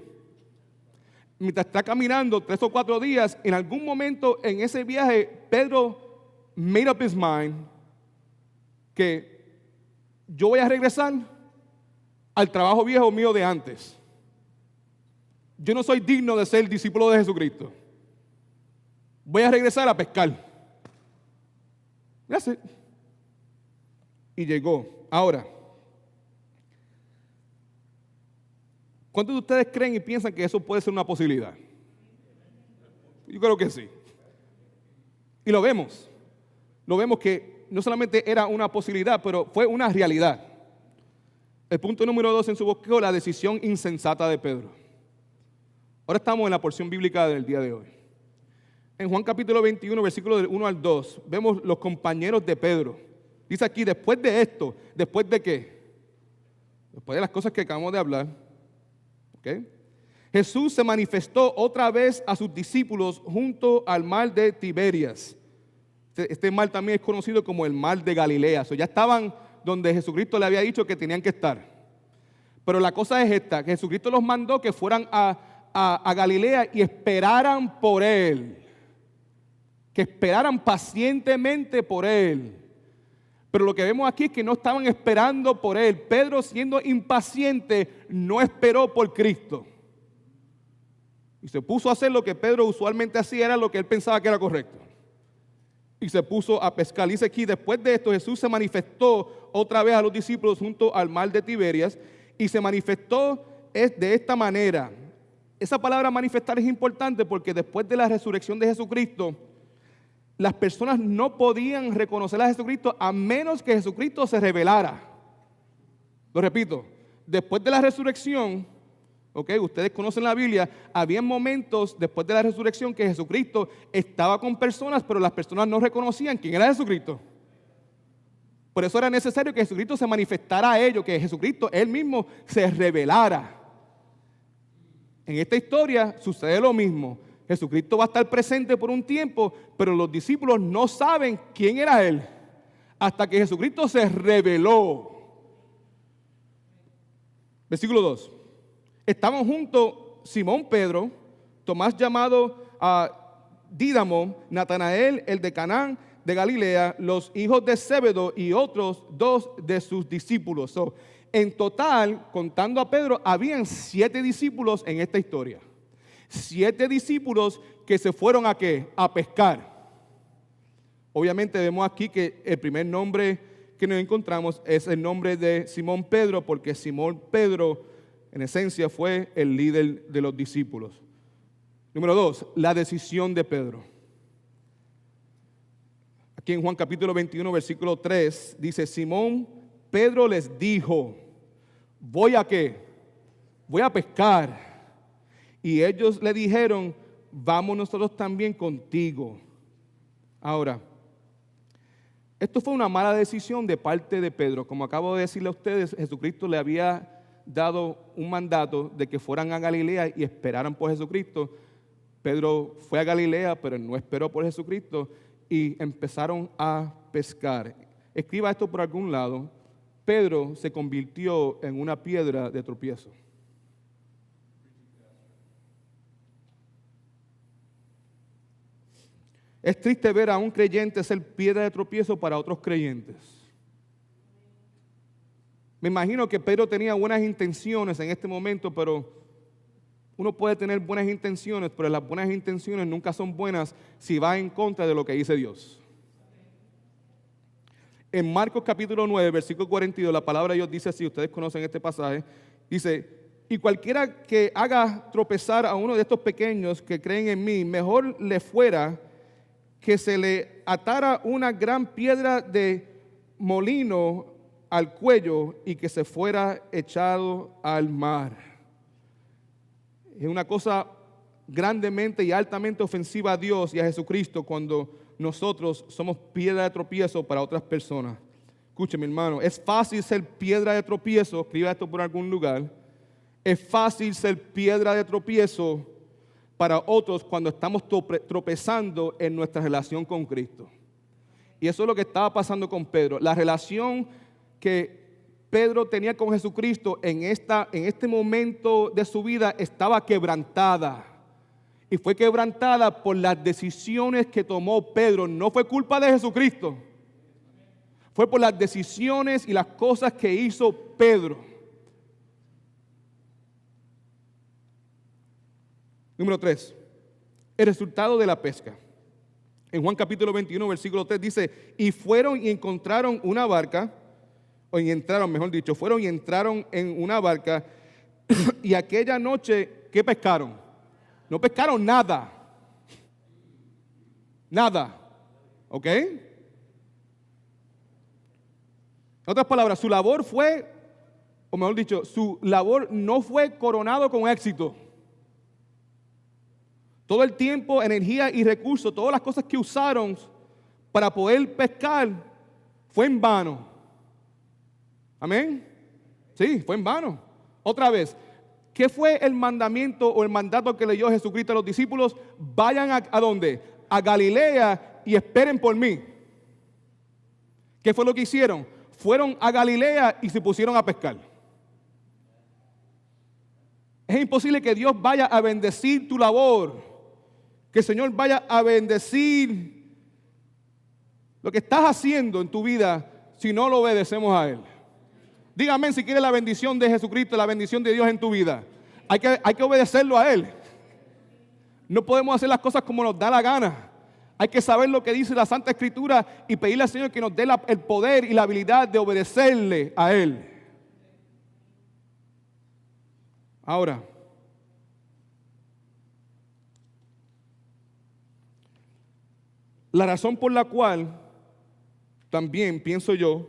Mientras está caminando 3 o 4 días, en algún momento en ese viaje, Pedro made up his mind que yo voy a regresar al trabajo viejo mío de antes. Yo no soy digno de ser discípulo de Jesucristo. Voy a regresar a pescar. That's it. Y llegó. Ahora, ¿Cuántos de ustedes creen y piensan que eso puede ser una posibilidad? Yo creo que sí. Y lo vemos. Lo vemos que no solamente era una posibilidad, pero fue una realidad. El punto número 2 en su bosquejo, la decisión insensata de Pedro. Ahora estamos en la porción bíblica del día de hoy. En Juan capítulo 21, versículos del 1 al 2, vemos los compañeros de Pedro. Dice aquí, después de esto, ¿después de qué? Después de las cosas que acabamos de hablar, ¿ok? Jesús se manifestó otra vez a sus discípulos junto al mar de Tiberias. Este mar también es conocido como el mar de Galilea. Ya estaban donde Jesucristo le había dicho que tenían que estar. Pero la cosa es esta, que Jesucristo los mandó que fueran a Galilea y esperaran por Él. Que esperaran pacientemente por Él. Pero lo que vemos aquí es que no estaban esperando por Él. Pedro, siendo impaciente, no esperó por Cristo. Y se puso a hacer lo que Pedro usualmente hacía, era lo que él pensaba que era correcto. Y se puso a pescar. Dice aquí, después de esto Jesús se manifestó otra vez a los discípulos junto al mar de Tiberias. Y se manifestó de esta manera. Esa palabra manifestar es importante porque después de la resurrección de Jesucristo, las personas no podían reconocer a Jesucristo a menos que Jesucristo se revelara. Lo repito, después de la resurrección, ustedes conocen la Biblia, había momentos después de la resurrección que Jesucristo estaba con personas, pero las personas no reconocían quién era Jesucristo. Por eso era necesario que Jesucristo se manifestara a ellos, que Jesucristo Él mismo se revelara. En esta historia sucede lo mismo. Jesucristo va a estar presente por un tiempo, pero los discípulos no saben quién era Él hasta que Jesucristo se reveló. Versículo 2. Estaban juntos Simón Pedro, Tomás llamado Dídamo, Natanael el de Canaán de Galilea, los hijos de Zebedeo y otros 2 de sus discípulos. En total, contando a Pedro, habían 7 discípulos en esta historia. 7 discípulos que se fueron ¿a qué? A pescar. Obviamente vemos aquí que el primer nombre que nos encontramos es el nombre de Simón Pedro, porque Simón Pedro en esencia fue el líder de los discípulos. Número 2, la decisión de Pedro. Aquí en Juan capítulo 21, versículo 3, dice, Simón Pedro les dijo, ¿voy a qué? Voy a pescar. Y ellos le dijeron, vamos nosotros también contigo. Ahora, esto fue una mala decisión de parte de Pedro. Como acabo de decirle a ustedes, Jesucristo le había dado un mandato de que fueran a Galilea y esperaran por Jesucristo. Pedro fue a Galilea, pero no esperó por Jesucristo y empezaron a pescar. Escriba esto por algún lado. Pedro se convirtió en una piedra de tropiezo. Es triste ver a un creyente ser piedra de tropiezo para otros creyentes. Me imagino que Pedro tenía buenas intenciones en este momento, pero uno puede tener buenas intenciones, pero las buenas intenciones nunca son buenas si va en contra de lo que dice Dios. En Marcos capítulo 9, versículo 42, la palabra de Dios dice así, ustedes conocen este pasaje, dice, y cualquiera que haga tropezar a uno de estos pequeños que creen en mí, mejor le fuera que se le atara una gran piedra de molino al cuello y que se fuera echado al mar. Es una cosa grandemente y altamente ofensiva a Dios y a Jesucristo cuando nosotros somos piedra de tropiezo para otras personas. Escúcheme, hermano, es fácil ser piedra de tropiezo, escriba esto por algún lugar. Es fácil ser piedra de tropiezo para otros cuando estamos tropezando en nuestra relación con Cristo. Y eso es lo que estaba pasando con Pedro. La relación que Pedro tenía con Jesucristo en este momento de su vida estaba quebrantada. Y fue quebrantada por las decisiones que tomó Pedro. No fue culpa de Jesucristo. Fue por las decisiones y las cosas que hizo Pedro. Número 3, el resultado de la pesca. En Juan capítulo 21, versículo 3 dice, y fueron y encontraron una barca, fueron y entraron en una barca Y aquella noche, ¿qué pescaron? No pescaron nada. Nada. ¿Ok? En otras palabras, su labor fue, o mejor dicho, su labor no fue coronado con éxito. Todo el tiempo, energía y recursos, todas las cosas que usaron para poder pescar, fue en vano. ¿Amén? Sí, fue en vano. Otra vez, ¿qué fue el mandamiento o el mandato que leyó Jesucristo a los discípulos? Vayan ¿a dónde? A Galilea y esperen por mí. ¿Qué fue lo que hicieron? Fueron a Galilea y se pusieron a pescar. Es imposible que Dios vaya a bendecir tu labor, que el Señor vaya a bendecir lo que estás haciendo en tu vida si no lo obedecemos a Él. Dígame si quiere la bendición de Jesucristo, la bendición de Dios en tu vida. Hay que obedecerlo a Él. No podemos hacer las cosas como nos da la gana. Hay que saber lo que dice la Santa Escritura y pedirle al Señor que nos dé el poder y la habilidad de obedecerle a Él. Ahora, la razón por la cual también pienso yo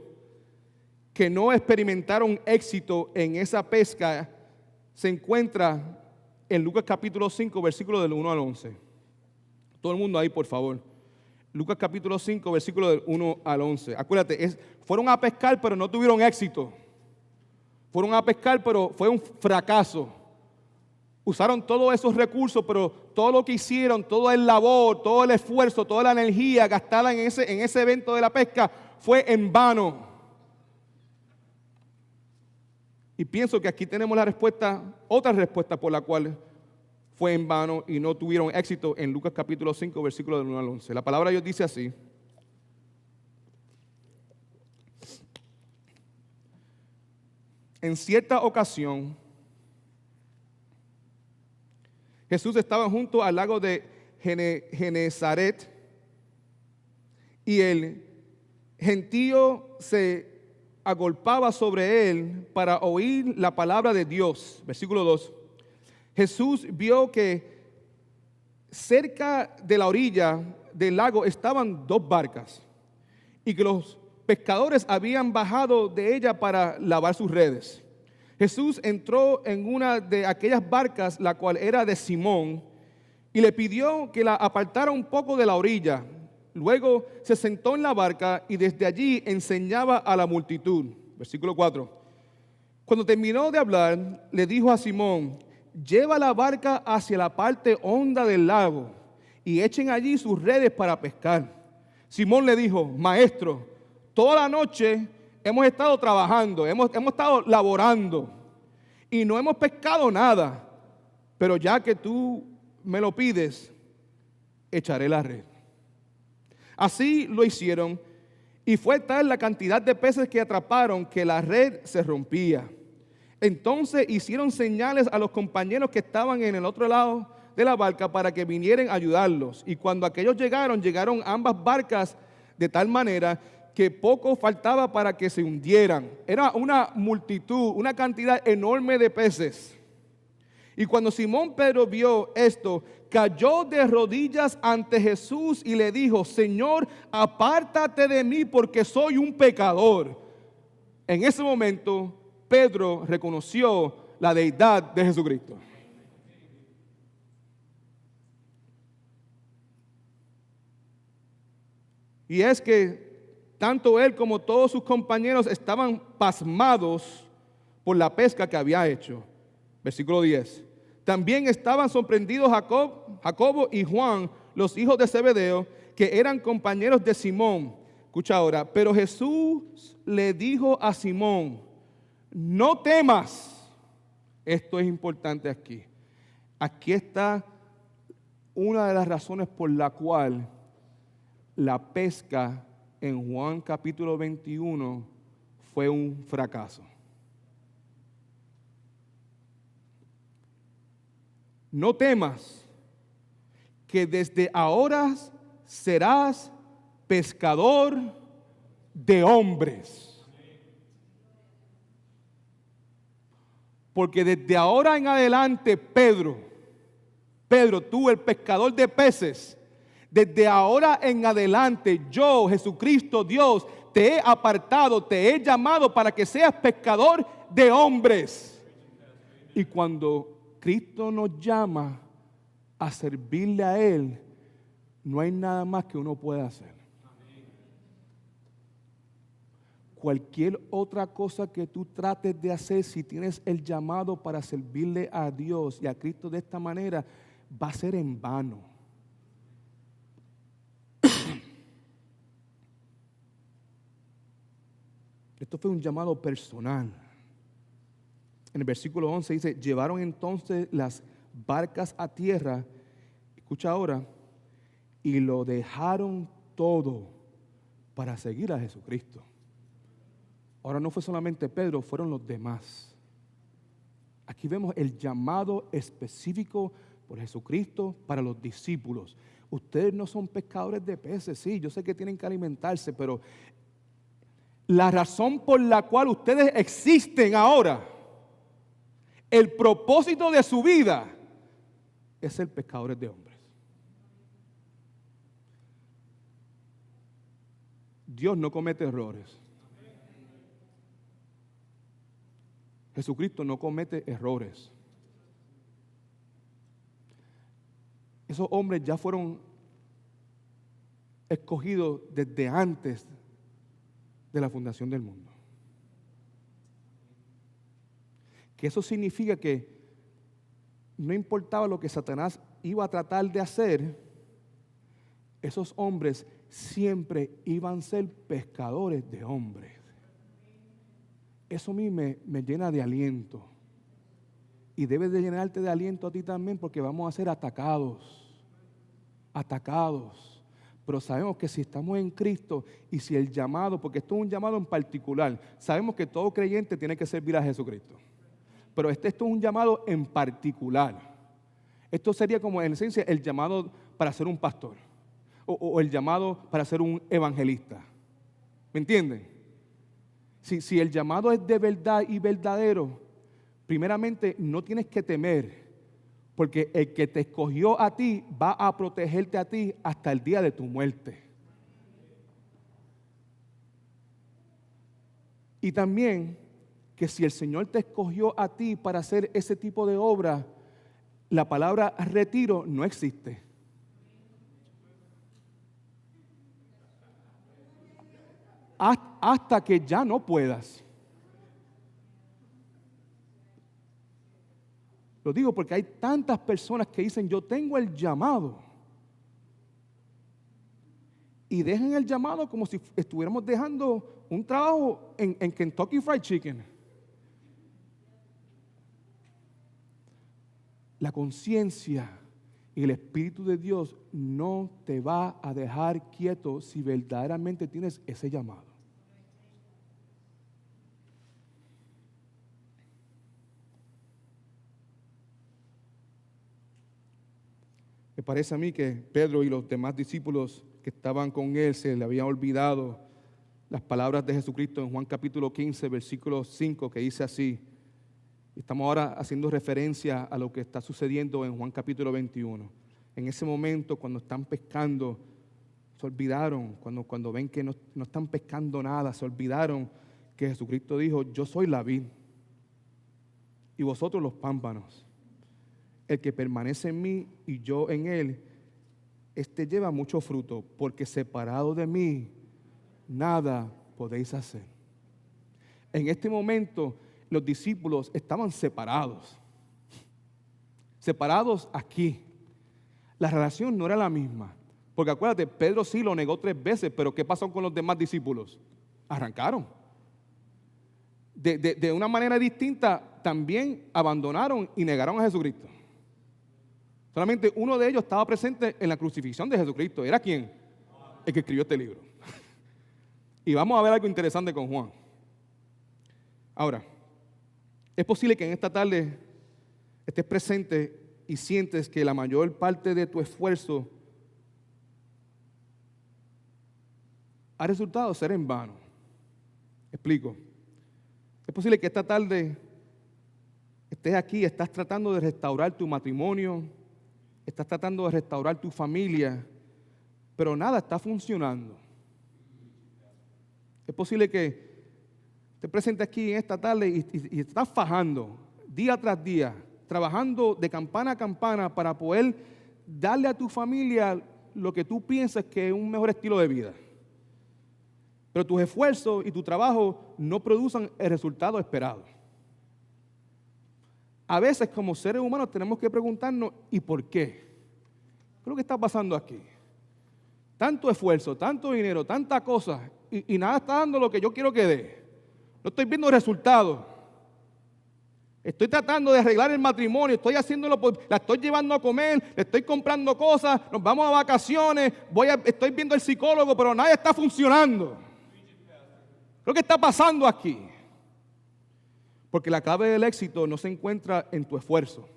que no experimentaron éxito en esa pesca se encuentra en Lucas capítulo 5, versículo del 1 al 11. Todo el mundo ahí, por favor. Lucas capítulo 5, versículo del 1 al 11. Acuérdate, fueron a pescar, pero no tuvieron éxito. Fueron a pescar, pero fue un fracaso. Usaron todos esos recursos, pero todo lo que hicieron, todo el labor, todo el esfuerzo, toda la energía gastada en ese evento de la pesca fue en vano. Y pienso que aquí tenemos la respuesta, otra respuesta por la cual fue en vano y no tuvieron éxito en Lucas capítulo 5, versículo del 1 al 11. La palabra de Dios dice así. En cierta ocasión, Jesús estaba junto al lago de Genezaret y el gentío se agolpaba sobre él para oír la palabra de Dios. Versículo 2. Jesús vio que cerca de la orilla del lago estaban dos barcas y que los pescadores habían bajado de ella para lavar sus redes. Jesús entró en una de aquellas barcas, la cual era de Simón, y le pidió que la apartara un poco de la orilla. Luego se sentó en la barca y desde allí enseñaba a la multitud. Versículo 4. Cuando terminó de hablar, le dijo a Simón: lleva la barca hacia la parte honda del lago y echen allí sus redes para pescar. Simón le dijo: Maestro, toda la noche hemos estado trabajando, hemos estado laborando y no hemos pescado nada, pero ya que tú me lo pides, echaré la red. Así lo hicieron y fue tal la cantidad de peces que atraparon que la red se rompía. Entonces hicieron señales a los compañeros que estaban en el otro lado de la barca para que vinieran a ayudarlos. Y cuando aquellos llegaron ambas barcas de tal manera que poco faltaba para que se hundieran. Era una multitud, una cantidad enorme de peces. Y cuando Simón Pedro vio esto, cayó de rodillas ante Jesús y le dijo: Señor, apártate de mí porque soy un pecador. En ese momento, Pedro reconoció la deidad de Jesucristo. Y es que tanto él como todos sus compañeros estaban pasmados por la pesca que había hecho. Versículo 10. También estaban sorprendidos Jacobo y Juan, los hijos de Zebedeo, que eran compañeros de Simón. Escucha ahora. Pero Jesús le dijo a Simón: no temas. Esto es importante aquí. Aquí está una de las razones por la cual la pesca en Juan capítulo 21 fue un fracaso. No temas, que desde ahora serás pescador de hombres. Porque desde ahora en adelante, Pedro, tú el pescador de peces, desde ahora en adelante, yo, Jesucristo, Dios, te he apartado, te he llamado para que seas pescador de hombres. Y cuando Cristo nos llama a servirle a Él, no hay nada más que uno pueda hacer. Cualquier otra cosa que tú trates de hacer, si tienes el llamado para servirle a Dios y a Cristo de esta manera, va a ser en vano. Esto fue un llamado personal. En el versículo 11 dice, llevaron entonces las barcas a tierra, escucha ahora, y lo dejaron todo para seguir a Jesucristo. Ahora no fue solamente Pedro, fueron los demás. Aquí vemos el llamado específico por Jesucristo para los discípulos. Ustedes no son pescadores de peces, sí, yo sé que tienen que alimentarse, pero la razón por la cual ustedes existen ahora, el propósito de su vida, es ser pescadores de hombres. Dios no comete errores. Jesucristo no comete errores. Esos hombres ya fueron escogidos desde antes de la fundación del mundo. Que eso significa que no importaba lo que Satanás iba a tratar de hacer, esos hombres siempre iban a ser pescadores de hombres. Eso a mí me llena de aliento. Y debe de llenarte de aliento a ti también, porque vamos a ser atacados. Pero sabemos que si estamos en Cristo y si el llamado, porque esto es un llamado en particular, sabemos que todo creyente tiene que servir a Jesucristo. Pero esto es un llamado en particular. Esto sería como en esencia el llamado para ser un pastor o el llamado para ser un evangelista. ¿Me entienden? Si el llamado es de verdad y verdadero, primeramente no tienes que temer, porque el que te escogió a ti va a protegerte a ti hasta el día de tu muerte. Y también que si el Señor te escogió a ti para hacer ese tipo de obra, la palabra retiro no existe. Hasta que ya no puedas. Lo digo porque hay tantas personas que dicen, yo tengo el llamado. Y dejan el llamado como si estuviéramos dejando un trabajo en Kentucky Fried Chicken. La conciencia y el Espíritu de Dios no te va a dejar quieto si verdaderamente tienes ese llamado. Me parece a mí que Pedro y los demás discípulos que estaban con él se le habían olvidado las palabras de Jesucristo en Juan capítulo 15, versículo 5, que dice así. Estamos ahora haciendo referencia a lo que está sucediendo en Juan capítulo 21. En ese momento, cuando están pescando, se olvidaron, cuando ven que no están pescando nada, se olvidaron que Jesucristo dijo, yo soy la vid y vosotros los pámpanos. El que permanece en mí y yo en él, este lleva mucho fruto, porque separado de mí, nada podéis hacer. En este momento, los discípulos estaban separados aquí. La relación no era la misma, porque acuérdate, Pedro sí lo negó 3 veces, pero ¿qué pasó con los demás discípulos? Arrancaron. De una manera distinta, también abandonaron y negaron a Jesucristo. Solamente uno de ellos estaba presente en la crucifixión de Jesucristo. ¿Era quién? El que escribió este libro. Y vamos a ver algo interesante con Juan. Ahora, es posible que en esta tarde estés presente y sientes que la mayor parte de tu esfuerzo ha resultado ser en vano. Explico. Es posible que esta tarde estés aquí, estás tratando de restaurar tu matrimonio, estás tratando de restaurar tu familia, pero nada está funcionando. Es posible que te presentes aquí en esta tarde y estás fajando día tras día, trabajando de campana a campana para poder darle a tu familia lo que tú piensas que es un mejor estilo de vida. Pero tus esfuerzos y tu trabajo no producen el resultado esperado. A veces como seres humanos tenemos que preguntarnos, ¿y por qué? ¿Qué es lo que está pasando aquí? Tanto esfuerzo, tanto dinero, tanta cosa, y nada está dando lo que yo quiero que dé. No estoy viendo resultados. Estoy tratando de arreglar el matrimonio, estoy haciéndolo, la estoy llevando a comer, le estoy comprando cosas, nos vamos a vacaciones, estoy viendo al psicólogo, pero nada está funcionando. ¿Qué es lo que está pasando aquí? Porque la clave del éxito no se encuentra en tu esfuerzo,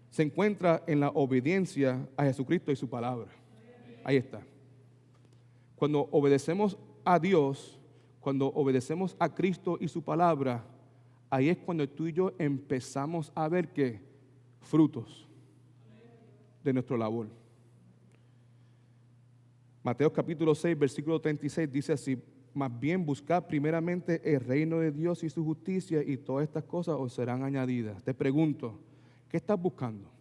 se encuentra en la obediencia a Jesucristo y su palabra. Ahí está. Cuando obedecemos a Dios, cuando obedecemos a Cristo y su palabra, ahí es cuando tú y yo empezamos a ver que frutos de nuestra labor. Mateo capítulo 6, versículo 36 dice así: más bien buscad primeramente el reino de Dios y su justicia, y todas estas cosas os serán añadidas. Te pregunto, ¿qué estás buscando?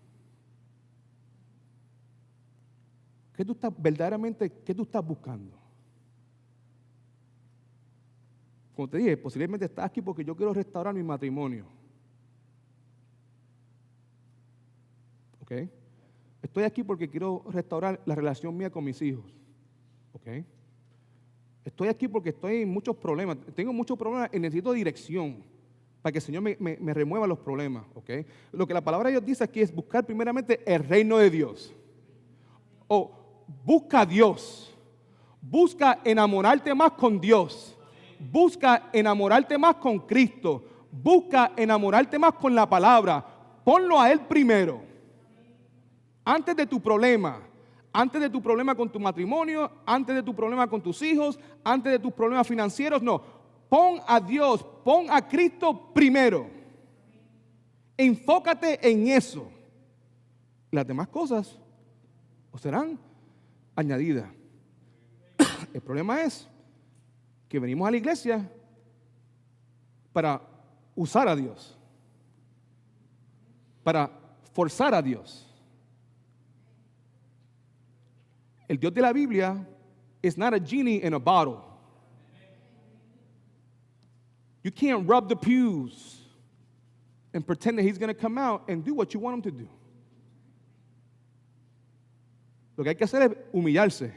Verdaderamente, ¿qué tú estás buscando? Como te dije, posiblemente estás aquí porque yo quiero restaurar mi matrimonio. ¿Ok? Estoy aquí porque quiero restaurar la relación mía con mis hijos. ¿Ok? Estoy aquí porque estoy en muchos problemas. Tengo muchos problemas y necesito dirección para que el Señor me remueva los problemas. ¿Ok? Lo que la palabra de Dios dice aquí es buscar primeramente el reino de Dios. O busca a Dios. Busca enamorarte más con Dios. Busca enamorarte más con Cristo. Busca enamorarte más con la palabra. Ponlo a Él primero. Antes de tu problema. Antes de tu problema con tu matrimonio. Antes de tu problema con tus hijos. Antes de tus problemas financieros. No. Pon a Dios. Pon a Cristo primero. Enfócate en eso. Las demás cosas os serán añadidas. El problema es que venimos a la iglesia para usar a Dios, para forzar a Dios. El Dios de la Biblia is not a genie in a bottle. You can't rub the pews and pretend that he's going to come out and do what you want him to do. Lo que hay que hacer es humillarse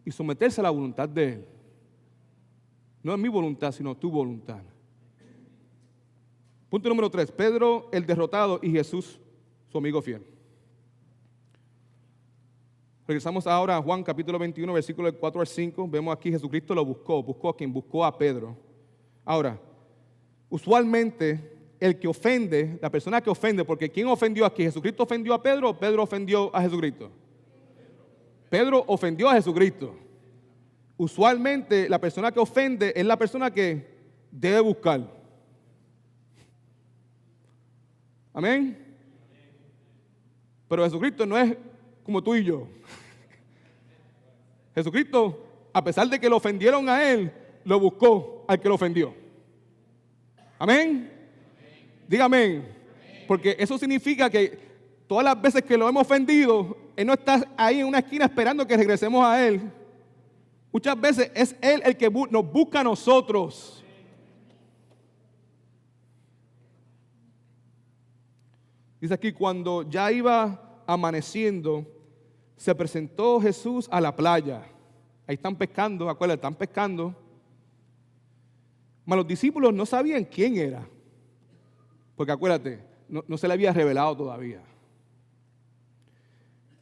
y someterse a la voluntad de Él. No es mi voluntad, sino tu voluntad. Punto número 3. Pedro el derrotado y Jesús su amigo fiel. Regresamos ahora a Juan capítulo 21, versículo del 4 al 5. Vemos aquí Jesucristo lo buscó a quien buscó a Pedro. Ahora, usualmente el que ofende, la persona que ofende, porque ¿quién ofendió aquí? ¿Jesucristo ofendió a Pedro o Pedro ofendió a Jesucristo? Pedro ofendió a Jesucristo. Usualmente la persona que ofende es la persona que debe buscar. Amén. Pero Jesucristo no es como tú y yo. Jesucristo, a pesar de que lo ofendieron a Él, lo buscó al que lo ofendió. Amén. Dígame. Porque eso significa que todas las veces que lo hemos ofendido, Él no está ahí en una esquina esperando que regresemos a Él. Muchas veces es Él el que nos busca a nosotros. Dice aquí, cuando ya iba amaneciendo, se presentó Jesús a la playa. Ahí están pescando, acuérdate, están pescando. Mas los discípulos no sabían quién era. Porque acuérdate, no se le había revelado todavía.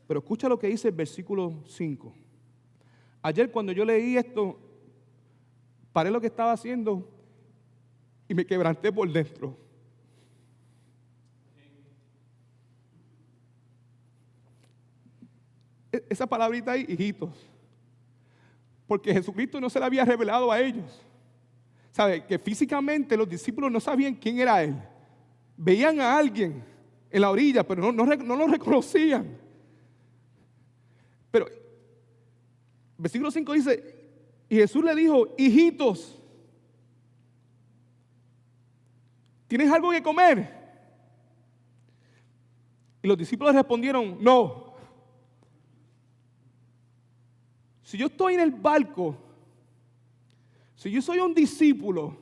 Pero escucha lo que dice el versículo 5. Ayer cuando yo leí esto, paré lo que estaba haciendo y me quebranté por dentro. Esa palabrita ahí, hijitos. Porque Jesucristo no se le había revelado a ellos. ¿Sabe? Que físicamente los discípulos no sabían quién era Él. veían a alguien en la orilla, pero no lo reconocían. Pero versículo 5 dice, y Jesús le dijo, hijitos, ¿tienes algo que comer? Y los discípulos respondieron, no. Si yo estoy en el barco, si yo soy un discípulo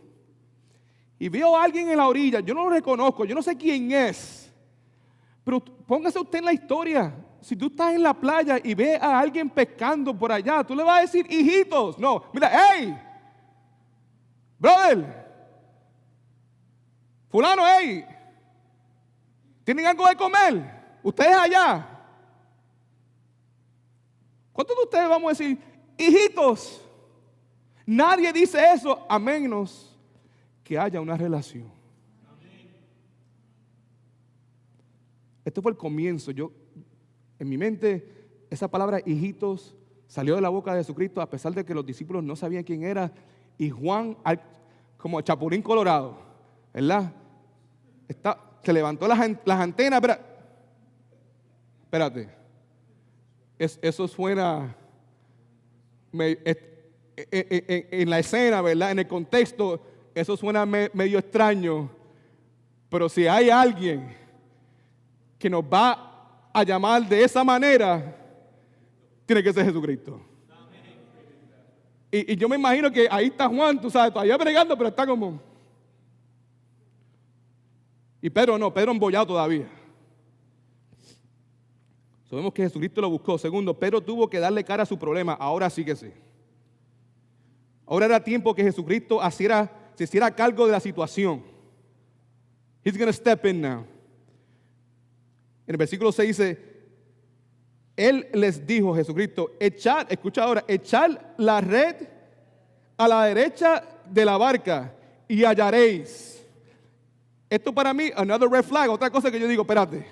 y veo a alguien en la orilla, yo no lo reconozco, yo no sé quién es, pero póngase usted en la historia. Si tú estás en la playa y ves a alguien pescando por allá, tú le vas a decir, hijitos. No, mira, hey, brother, fulano, hey, ¿tienen algo de comer? Ustedes allá. ¿Cuántos de ustedes vamos a decir, hijitos? Nadie dice eso a menos que haya una relación. Este fue el comienzo. En mi mente, esa palabra hijitos salió de la boca de Jesucristo a pesar de que los discípulos no sabían quién era. Y Juan, como Chapulín Colorado, ¿verdad? Se levantó las antenas. Espérate. Eso suena en la escena, ¿verdad? En el contexto, eso suena medio extraño. Pero si hay alguien que nos va a llamar de esa manera, tiene que ser Jesucristo. Y yo me imagino que ahí está Juan, tú sabes, todavía bregando, pero está como... Y Pedro no, Pedro embollado todavía. Sabemos que Jesucristo lo buscó. Segundo, Pedro tuvo que darle cara a su problema. Ahora sí que sí. Ahora era tiempo que Jesucristo se hiciera cargo de la situación. He's going to step in now. En el versículo 6 dice, Él les dijo, Jesucristo, escucha ahora, echad la red a la derecha de la barca y hallaréis. Esto para mí, another red flag, otra cosa que yo digo, espérate.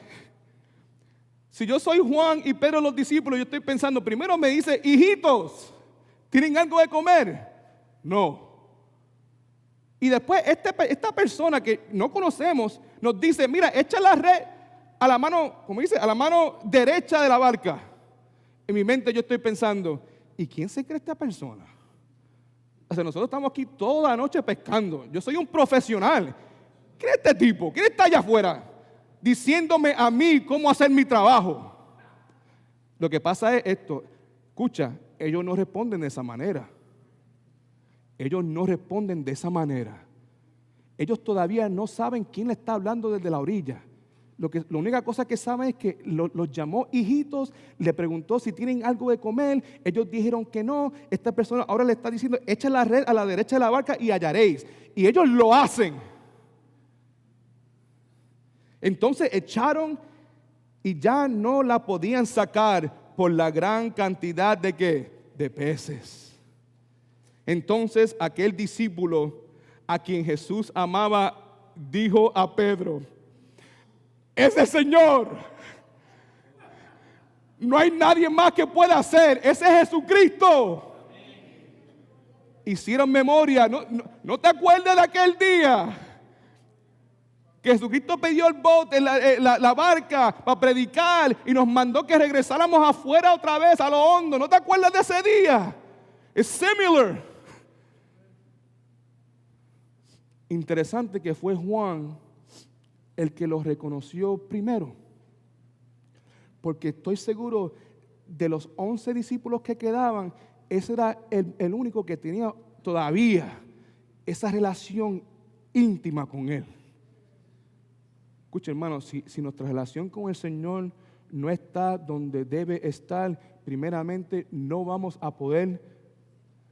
Si yo soy Juan y Pedro los discípulos, yo estoy pensando, primero me dice, hijitos, ¿tienen algo de comer? No. Y después esta persona que no conocemos nos dice, mira, echa la red a la mano, como dice, a la mano derecha de la barca. En mi mente yo estoy pensando, ¿y quién se cree esta persona? O sea, nosotros estamos aquí toda la noche pescando. Yo soy un profesional. ¿Quién es este tipo? ¿Quién está allá afuera diciéndome a mí cómo hacer mi trabajo? Lo que pasa es esto. Escucha, ellos no responden de esa manera. Ellos no responden de esa manera. Ellos todavía no saben quién le está hablando desde la orilla. La única cosa que saben es que los llamó hijitos, le preguntó si tienen algo de comer. Ellos dijeron que no. Esta persona ahora le está diciendo, echa la red a la derecha de la barca y hallaréis. Y ellos lo hacen. Entonces echaron y ya no la podían sacar por la gran cantidad de ¿qué? De peces. Entonces aquel discípulo a quien Jesús amaba dijo a Pedro, ese Señor, no hay nadie más que pueda hacer, ese es Jesucristo. Hicieron memoria, no te acuerdas de aquel día que Jesucristo pidió el bote, la barca para predicar y nos mandó que regresáramos afuera otra vez a lo hondo. ¿No te acuerdas de ese día? Es similar. Interesante que fue Juan el que los reconoció primero, porque estoy seguro de los 11 discípulos que quedaban, ese era el único que tenía todavía esa relación íntima con Él. Escucha, hermano, si nuestra relación con el Señor no está donde debe estar, primeramente no vamos a poder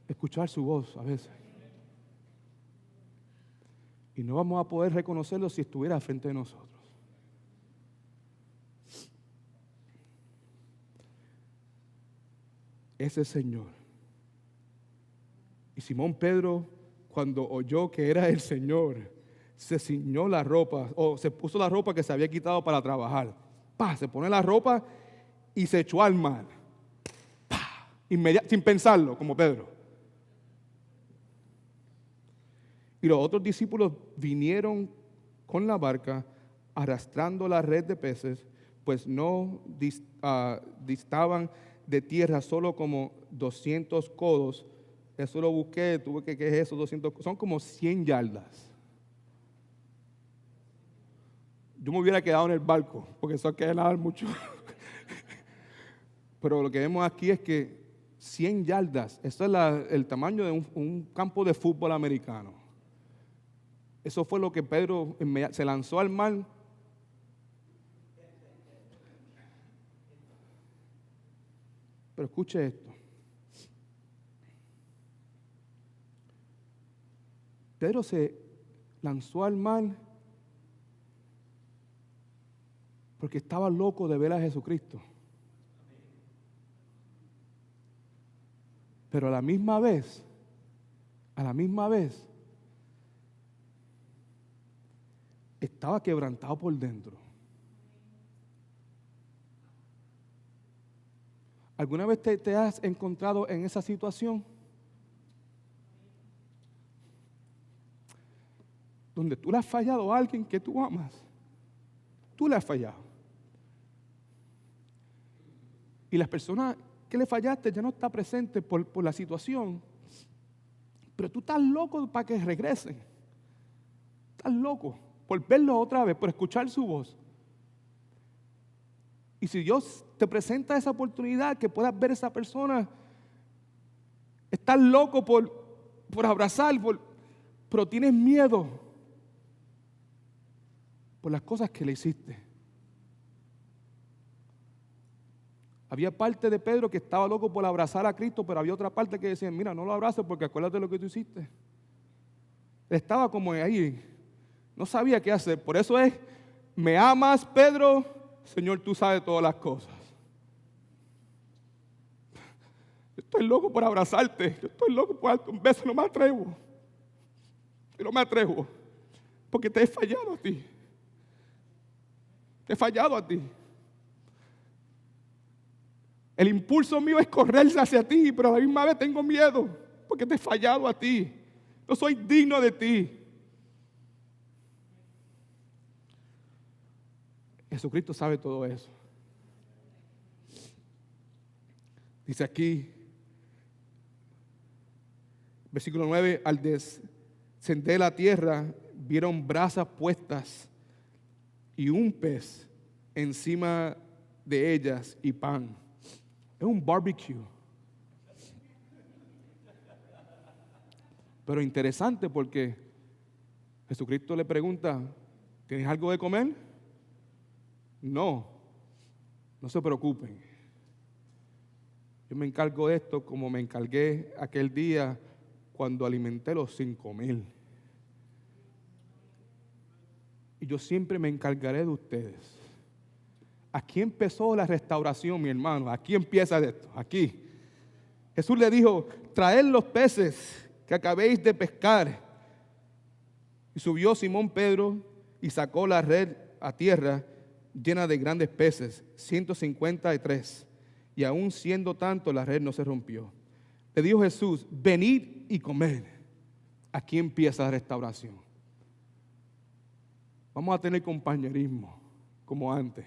escuchar su voz a veces. Y no vamos a poder reconocerlo si estuviera frente de nosotros. Ese Señor. Y Simón Pedro, cuando oyó que era el Señor, se ciñó la ropa, o se puso la ropa que se había quitado para trabajar. Se pone la ropa y se echó al mar. Sin pensarlo, como Pedro. Y los otros discípulos vinieron con la barca arrastrando la red de peces, pues no distaban de tierra solo como 200 codos. Eso lo busqué, tuve que, ¿qué es eso? 200, son como 100 yardas. Yo me hubiera quedado en el barco, porque eso hay que nadar mucho. Pero lo que vemos aquí es que 100 yardas, eso es el tamaño de un campo de fútbol americano. Eso fue lo que Pedro se lanzó al mar. Pero escuche esto. Pedro se lanzó al mar porque estaba loco de ver a Jesucristo. Pero a la misma vez, estaba quebrantado por dentro. ¿Alguna vez te has encontrado en esa situación? Donde tú le has fallado a alguien que tú amas. Tú le has fallado. Y las personas que le fallaste ya no está presente por la situación. Pero tú estás loco para que regresen. Estás loco por verlo otra vez, por escuchar su voz. Y si Dios te presenta esa oportunidad que puedas ver a esa persona, estás loco por abrazar, pero tienes miedo por las cosas que le hiciste. Había parte de Pedro que estaba loco por abrazar a Cristo, pero había otra parte que decía, mira, no lo abraces porque acuérdate de lo que tú hiciste. Estaba como ahí, no sabía qué hacer. Por eso es, ¿me amas, Pedro? Señor, tú sabes todas las cosas. Yo estoy loco por abrazarte, yo estoy loco por darte un beso, no me atrevo. No me atrevo, porque te he fallado a ti. Te he fallado a ti. El impulso mío es correrse hacia ti, pero a la misma vez tengo miedo, porque te he fallado a ti. No soy digno de ti. Jesucristo sabe todo eso. Dice aquí, versículo 9, al descender la tierra, vieron brasas puestas y un pez encima de ellas y pan. Es un barbecue. Pero interesante porque Jesucristo le pregunta, ¿tienes algo de comer? No se preocupen. Yo me encargo de esto como me encargué aquel día cuando alimenté los 5,000. Y yo siempre me encargaré de ustedes. Aquí empezó la restauración, mi hermano. Aquí empieza esto, aquí. Jesús le dijo, traed los peces que acabéis de pescar. Y subió Simón Pedro y sacó la red a tierra llena de grandes peces, 153. Y aún siendo tanto, la red no se rompió. Le dijo Jesús, venid y comed. Aquí empieza la restauración. Vamos a tener compañerismo como antes.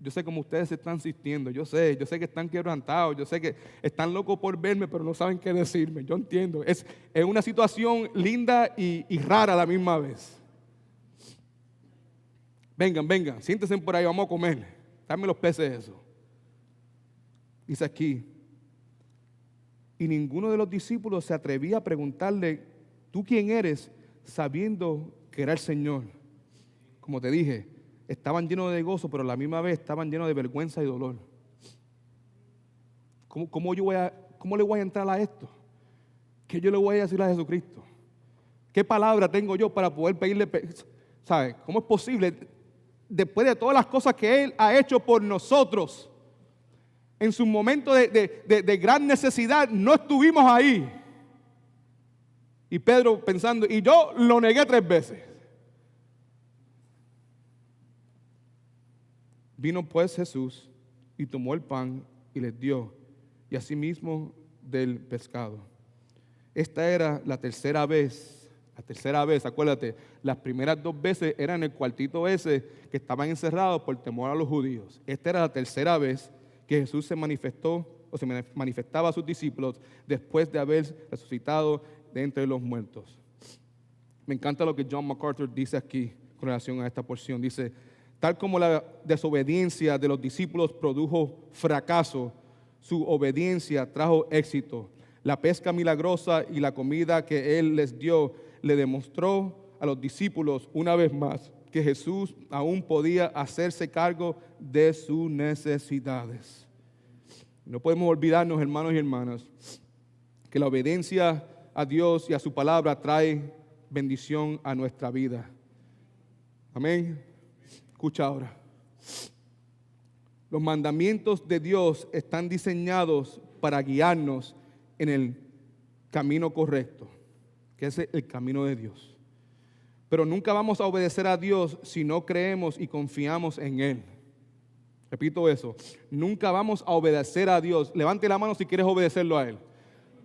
Yo sé cómo ustedes se están sintiendo, yo sé que están quebrantados, yo sé que están locos por verme, pero no saben qué decirme, yo entiendo. Es una situación linda y rara a la misma vez. Vengan, siéntense por ahí, vamos a comer. Dame los peces eso. Dice aquí, y ninguno de los discípulos se atrevía a preguntarle, ¿tú quién eres? Sabiendo que era el Señor. Como te dije, estaban llenos de gozo, pero a la misma vez estaban llenos de vergüenza y dolor. ¿Cómo le voy a entrar a esto? ¿Qué yo le voy a decir a Jesucristo? ¿Qué palabra tengo yo para poder pedirle? ¿Sabe? ¿Cómo es posible? Después de todas las cosas que Él ha hecho por nosotros, en su momento de gran necesidad, no estuvimos ahí. Y Pedro pensando, y yo lo negué 3 veces. Vino pues Jesús y tomó el pan y les dio, y asimismo del pescado. Esta era la tercera vez La tercera vez, acuérdate, las primeras 2 veces eran en el cuartito ese que estaban encerrados por temor a los judíos. Esta era la tercera vez que Jesús se manifestó o se manifestaba a sus discípulos después de haber resucitado de entre los muertos. Me encanta lo que John MacArthur dice aquí con relación a esta porción. Dice, tal como la desobediencia de los discípulos produjo fracaso, su obediencia trajo éxito. La pesca milagrosa y la comida que Él les dio le demostró a los discípulos una vez más que Jesús aún podía hacerse cargo de sus necesidades. No podemos olvidarnos, hermanos y hermanas, que la obediencia a Dios y a su palabra trae bendición a nuestra vida. Amén. Escucha ahora. Los mandamientos de Dios están diseñados para guiarnos en el camino correcto, que es el camino de Dios. Pero nunca vamos a obedecer a Dios si no creemos y confiamos en Él. Repito eso. Nunca vamos a obedecer a Dios. Levante la mano si quieres obedecerlo a Él.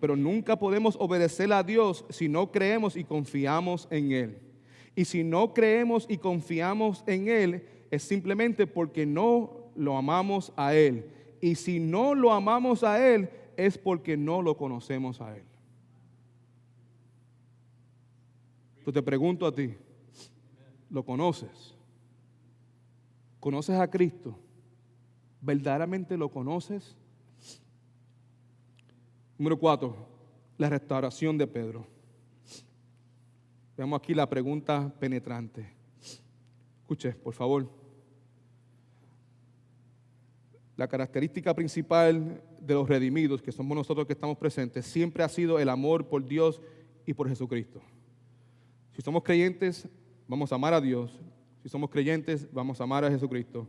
Pero nunca podemos obedecer a Dios si no creemos y confiamos en Él. Y si no creemos y confiamos en Él, es simplemente porque no lo amamos a Él. Y si no lo amamos a Él, es porque no lo conocemos a Él. Yo te pregunto a ti, ¿lo conoces? ¿Conoces a Cristo? ¿Verdaderamente lo conoces? Número 4, la restauración de Pedro. Veamos aquí la pregunta penetrante. Escuche, por favor. La característica principal de los redimidos, que somos nosotros que estamos presentes, siempre ha sido el amor por Dios y por Jesucristo. Si somos creyentes, vamos a amar a Dios. Si somos creyentes, vamos a amar a Jesucristo.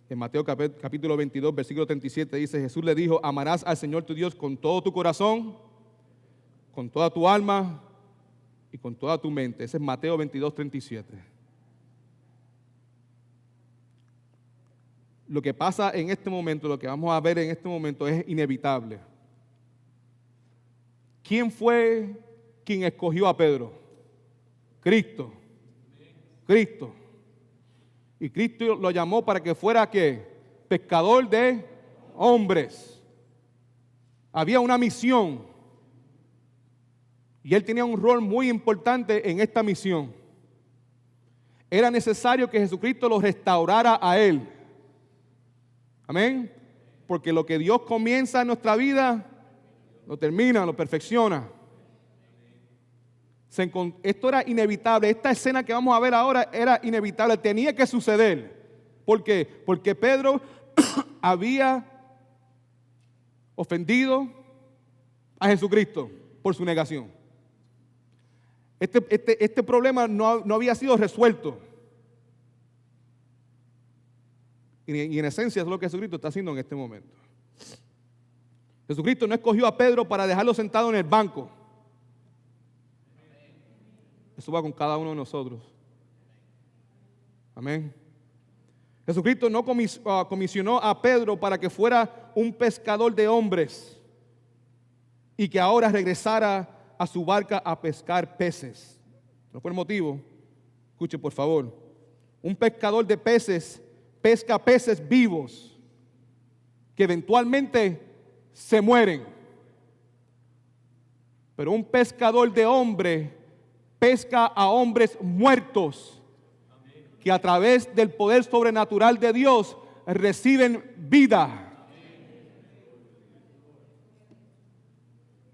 En Mateo capítulo 22, versículo 37 dice, Jesús le dijo, amarás al Señor tu Dios con todo tu corazón, con toda tu alma y con toda tu mente. Ese es Mateo 22, 37. Lo que pasa en este momento, lo que vamos a ver en este momento es inevitable. ¿Quién fue quien escogió a Pedro? Cristo. Cristo. Y Cristo lo llamó para que fuera, ¿qué? Pescador de hombres. Había una misión. Y él tenía un rol muy importante en esta misión. Era necesario que Jesucristo lo restaurara a él. Amén. Porque lo que Dios comienza en nuestra vida, lo termina, lo perfecciona. Esto era inevitable. Esta escena que vamos a ver ahora era inevitable. Tenía que suceder. ¿Por qué? Porque Pedro había ofendido a Jesucristo por su negación. Este problema no había sido resuelto. Y en esencia es lo que Jesucristo está haciendo en este momento. Jesucristo no escogió a Pedro para dejarlo sentado en el banco. Eso va con cada uno de nosotros. Amén. Jesucristo no comisionó a Pedro para que fuera un pescador de hombres y que ahora regresara a su barca a pescar peces. No fue el motivo. Escuche, por favor. Un pescador de peces pesca peces vivos que eventualmente se mueren. Pero un pescador de hombres pesca a hombres muertos que a través del poder sobrenatural de Dios reciben vida.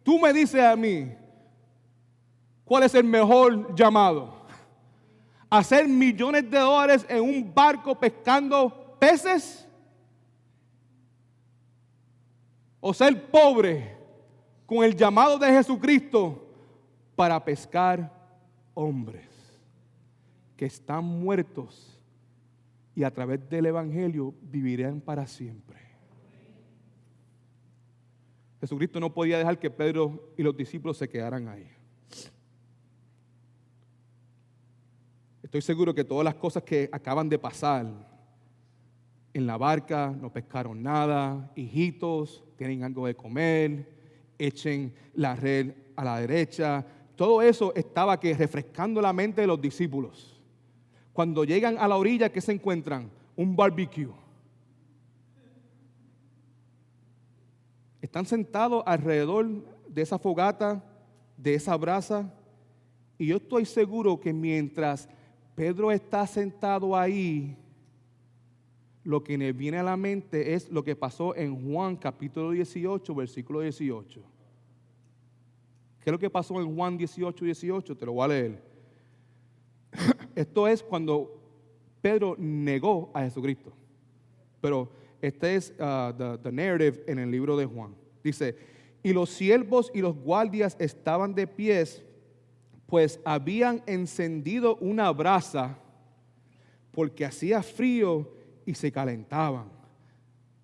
Tú me dices a mí, ¿cuál es el mejor llamado? ¿Hacer millones de dólares en un barco pescando peces? ¿O ser pobre con el llamado de Jesucristo para pescar hombres que están muertos y a través del Evangelio vivirán para siempre? Jesucristo no podía dejar que Pedro y los discípulos se quedaran ahí. Estoy seguro que todas las cosas que acaban de pasar en la barca, no pescaron nada, hijitos, tienen algo de comer, echen la red a la derecha, todo eso estaba que refrescando la mente de los discípulos. Cuando llegan a la orilla, ¿qué se encuentran? Un barbecue. Están sentados alrededor de esa fogata, de esa brasa, y yo estoy seguro que mientras Pedro está sentado ahí, lo que me viene a la mente es lo que pasó en Juan capítulo 18, versículo 18. ¿Qué es lo que pasó en Juan 18, 18? Te lo voy a leer. Esto es cuando Pedro negó a Jesucristo. Pero este es the narrative en el libro de Juan. Dice, y los siervos y los guardias estaban de pies, pues habían encendido una brasa, porque hacía frío y se calentaban.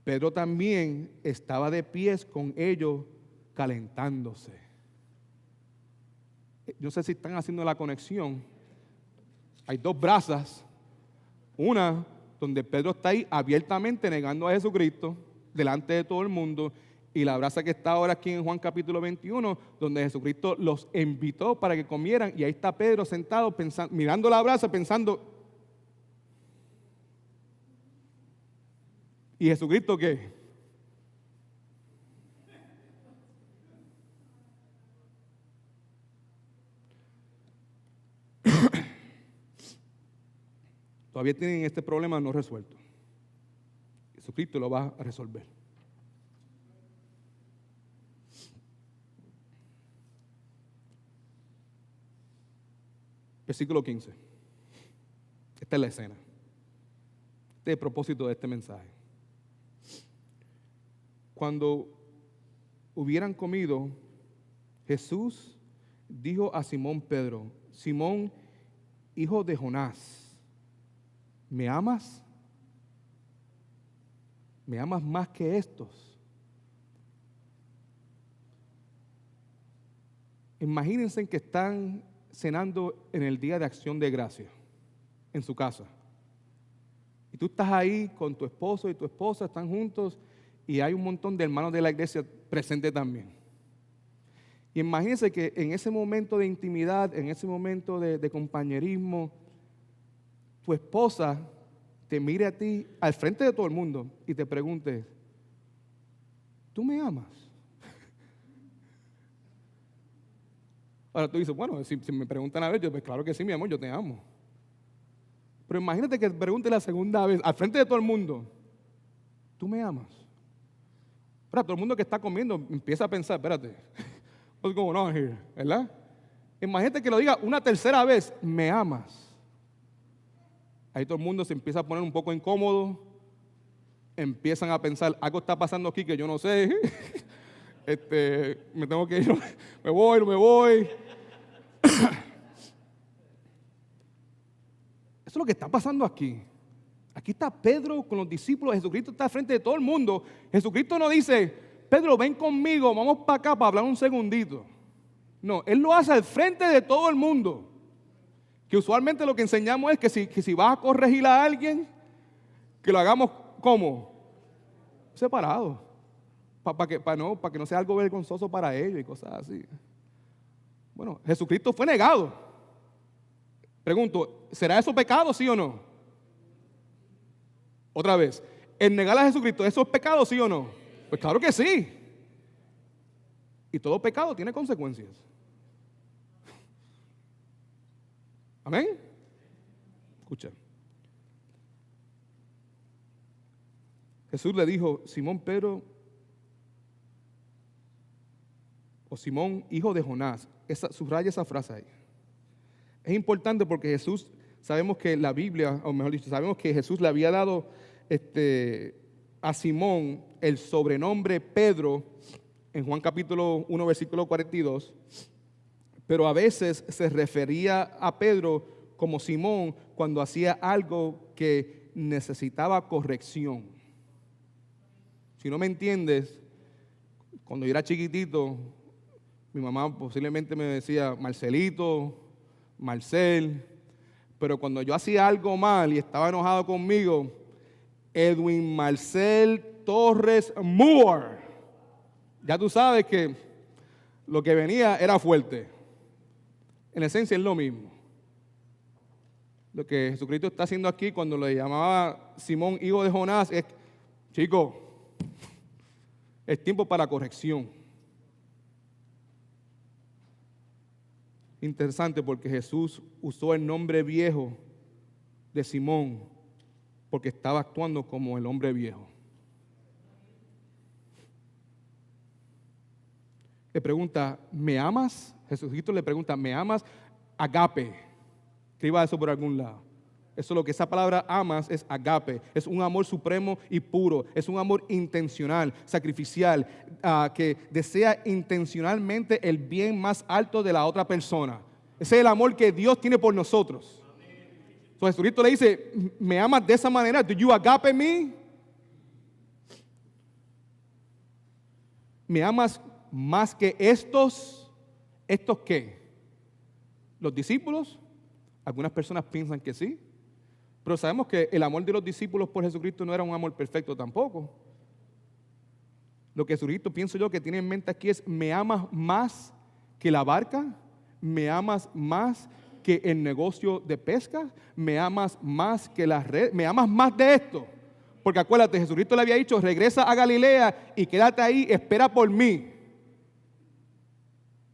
Pedro también estaba de pies con ellos, calentándose. No sé si están haciendo la conexión. Hay dos brasas. Una donde Pedro está ahí abiertamente negando a Jesucristo delante de todo el mundo, y la brasa que está ahora aquí en Juan capítulo 21, donde Jesucristo los invitó para que comieran, y ahí está Pedro sentado pensando, mirando la brasa, pensando, ¿y Jesucristo qué? Todavía tienen este problema no resuelto. Jesucristo lo va a resolver. Versículo 15. Esta es la escena. Este es el propósito de este mensaje. Cuando hubieran comido, Jesús dijo a Simón Pedro, Simón, hijo de Jonás, ¿me amas? ¿Me amas más que estos? Imagínense que están cenando en el día de Acción de Gracia, en su casa. Y tú estás ahí con tu esposo y tu esposa, están juntos, y hay un montón de hermanos de la iglesia presentes también. Y imagínense que en ese momento de intimidad, en ese momento de compañerismo, tu esposa te mire a ti al frente de todo el mundo y te pregunte, ¿tú me amas? Ahora tú dices, bueno, si me preguntan a ver, yo pues claro que sí, mi amor, yo te amo. Pero imagínate que te pregunte la segunda vez, al frente de todo el mundo, ¿tú me amas? Ahora todo el mundo que está comiendo empieza a pensar, espérate, what's going on here? ¿Verdad? Imagínate que lo diga una tercera vez, ¿me amas? Ahí todo el mundo se empieza a poner un poco incómodo, empiezan a pensar, algo está pasando aquí que yo no sé, me tengo que ir, me voy. Eso es lo que está pasando aquí. Aquí está Pedro con los discípulos, Jesucristo está al frente de todo el mundo. Jesucristo no dice, Pedro, ven conmigo, vamos para acá para hablar un segundito. No, Él lo hace al frente de todo el mundo. Que usualmente lo que enseñamos es que si vas a corregir a alguien, que lo hagamos ¿cómo? Separado. Para que no sea algo vergonzoso para ellos y cosas así. Bueno, Jesucristo fue negado. Pregunto, ¿será eso pecado, sí o no? Otra vez, ¿el negar a Jesucristo, eso es pecado, sí o no? Pues claro que sí. Y todo pecado tiene consecuencias. ¿Amén? Escucha. Jesús le dijo, Simón Pedro, o Simón, hijo de Jonás. Subraya esa frase ahí. Es importante porque Jesús, sabemos que la Biblia, o mejor dicho, sabemos que Jesús le había dado a Simón el sobrenombre Pedro en Juan capítulo 1, versículo 42. Pero a veces se refería a Pedro como Simón cuando hacía algo que necesitaba corrección. Si no me entiendes, cuando yo era chiquitito, mi mamá posiblemente me decía Marcelito, Marcel, pero cuando yo hacía algo mal y estaba enojado conmigo, Edwin Marcel Torres Moore. Ya tú sabes que lo que venía era fuerte. En esencia es lo mismo. Lo que Jesucristo está haciendo aquí cuando le llamaba Simón, hijo de Jonás, es, chico, es tiempo para corrección. Interesante porque Jesús usó el nombre viejo de Simón porque estaba actuando como el hombre viejo. Le pregunta, ¿me amas? Jesucristo le pregunta, ¿me amas? Agape. Escriba eso por algún lado. Eso es lo que esa palabra amas es agape. Es un amor supremo y puro. Es un amor intencional, sacrificial, que desea intencionalmente el bien más alto de la otra persona. Ese es el amor que Dios tiene por nosotros. Entonces Jesucristo le dice, ¿me amas de esa manera? ¿Do you agape me? ¿Me amas más que estos? ¿Estos qué? ¿Los discípulos? Algunas personas piensan que sí. Pero sabemos que el amor de los discípulos por Jesucristo no era un amor perfecto tampoco. Lo que Jesucristo pienso yo que tiene en mente aquí es, ¿me amas más que la barca? ¿Me amas más que el negocio de pesca? ¿Me amas más que la red? ¿Me amas más de esto? Porque acuérdate, Jesucristo le había dicho, regresa a Galilea y quédate ahí, espera por mí.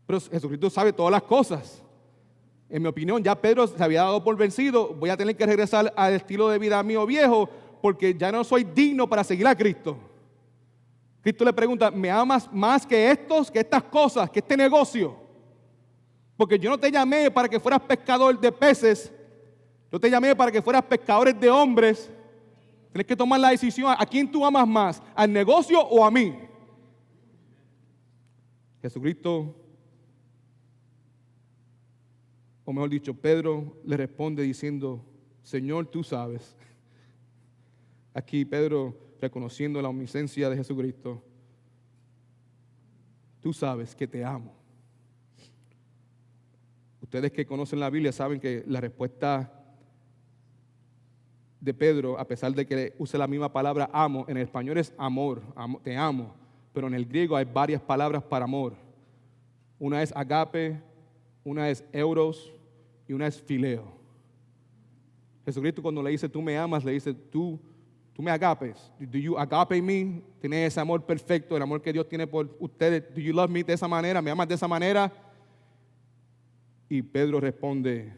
Pero Jesucristo sabe todas las cosas. En mi opinión, ya Pedro se había dado por vencido. Voy a tener que regresar al estilo de vida mío viejo porque ya no soy digno para seguir a Cristo. Cristo le pregunta, ¿me amas más que estos, que estas cosas, que este negocio? Porque yo no te llamé para que fueras pescador de peces. Yo te llamé para que fueras pescadores de hombres. Tienes que tomar la decisión, ¿a quién tú amas más? ¿Al negocio o a mí? Jesucristo, o mejor dicho, Pedro le responde diciendo, Señor, tú sabes. Aquí Pedro, reconociendo la omnisciencia de Jesucristo, tú sabes que te amo. Ustedes que conocen la Biblia saben que la respuesta de Pedro, a pesar de que use la misma palabra amo, en el español es amor, te amo, pero en el griego hay varias palabras para amor. Una es agape, una es euros y una es fileo. Jesucristo cuando le dice tú me amas, le dice tú me agapes. Do you agape me? Tienes ese amor perfecto, el amor que Dios tiene por ustedes. Do you love me de esa manera? ¿Me amas de esa manera? Y Pedro responde,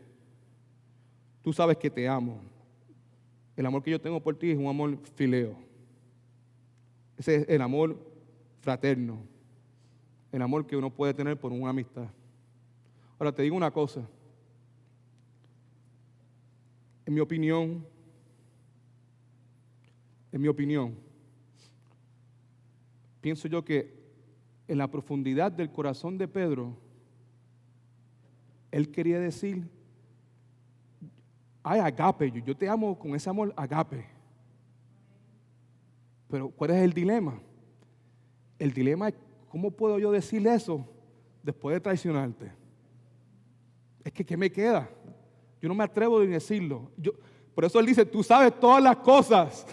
tú sabes que te amo. El amor que yo tengo por ti es un amor fileo. Ese es el amor fraterno. El amor que uno puede tener por una amistad. Ahora te digo una cosa. En mi opinión, pienso yo que en la profundidad del corazón de Pedro, él quería decir, ay, agape, yo te amo con ese amor agape. Pero ¿cuál es el dilema? El dilema es, ¿cómo puedo yo decir eso después de traicionarte? Es que, ¿qué me queda? Yo no me atrevo a decirlo. Por eso él dice, tú sabes todas las cosas.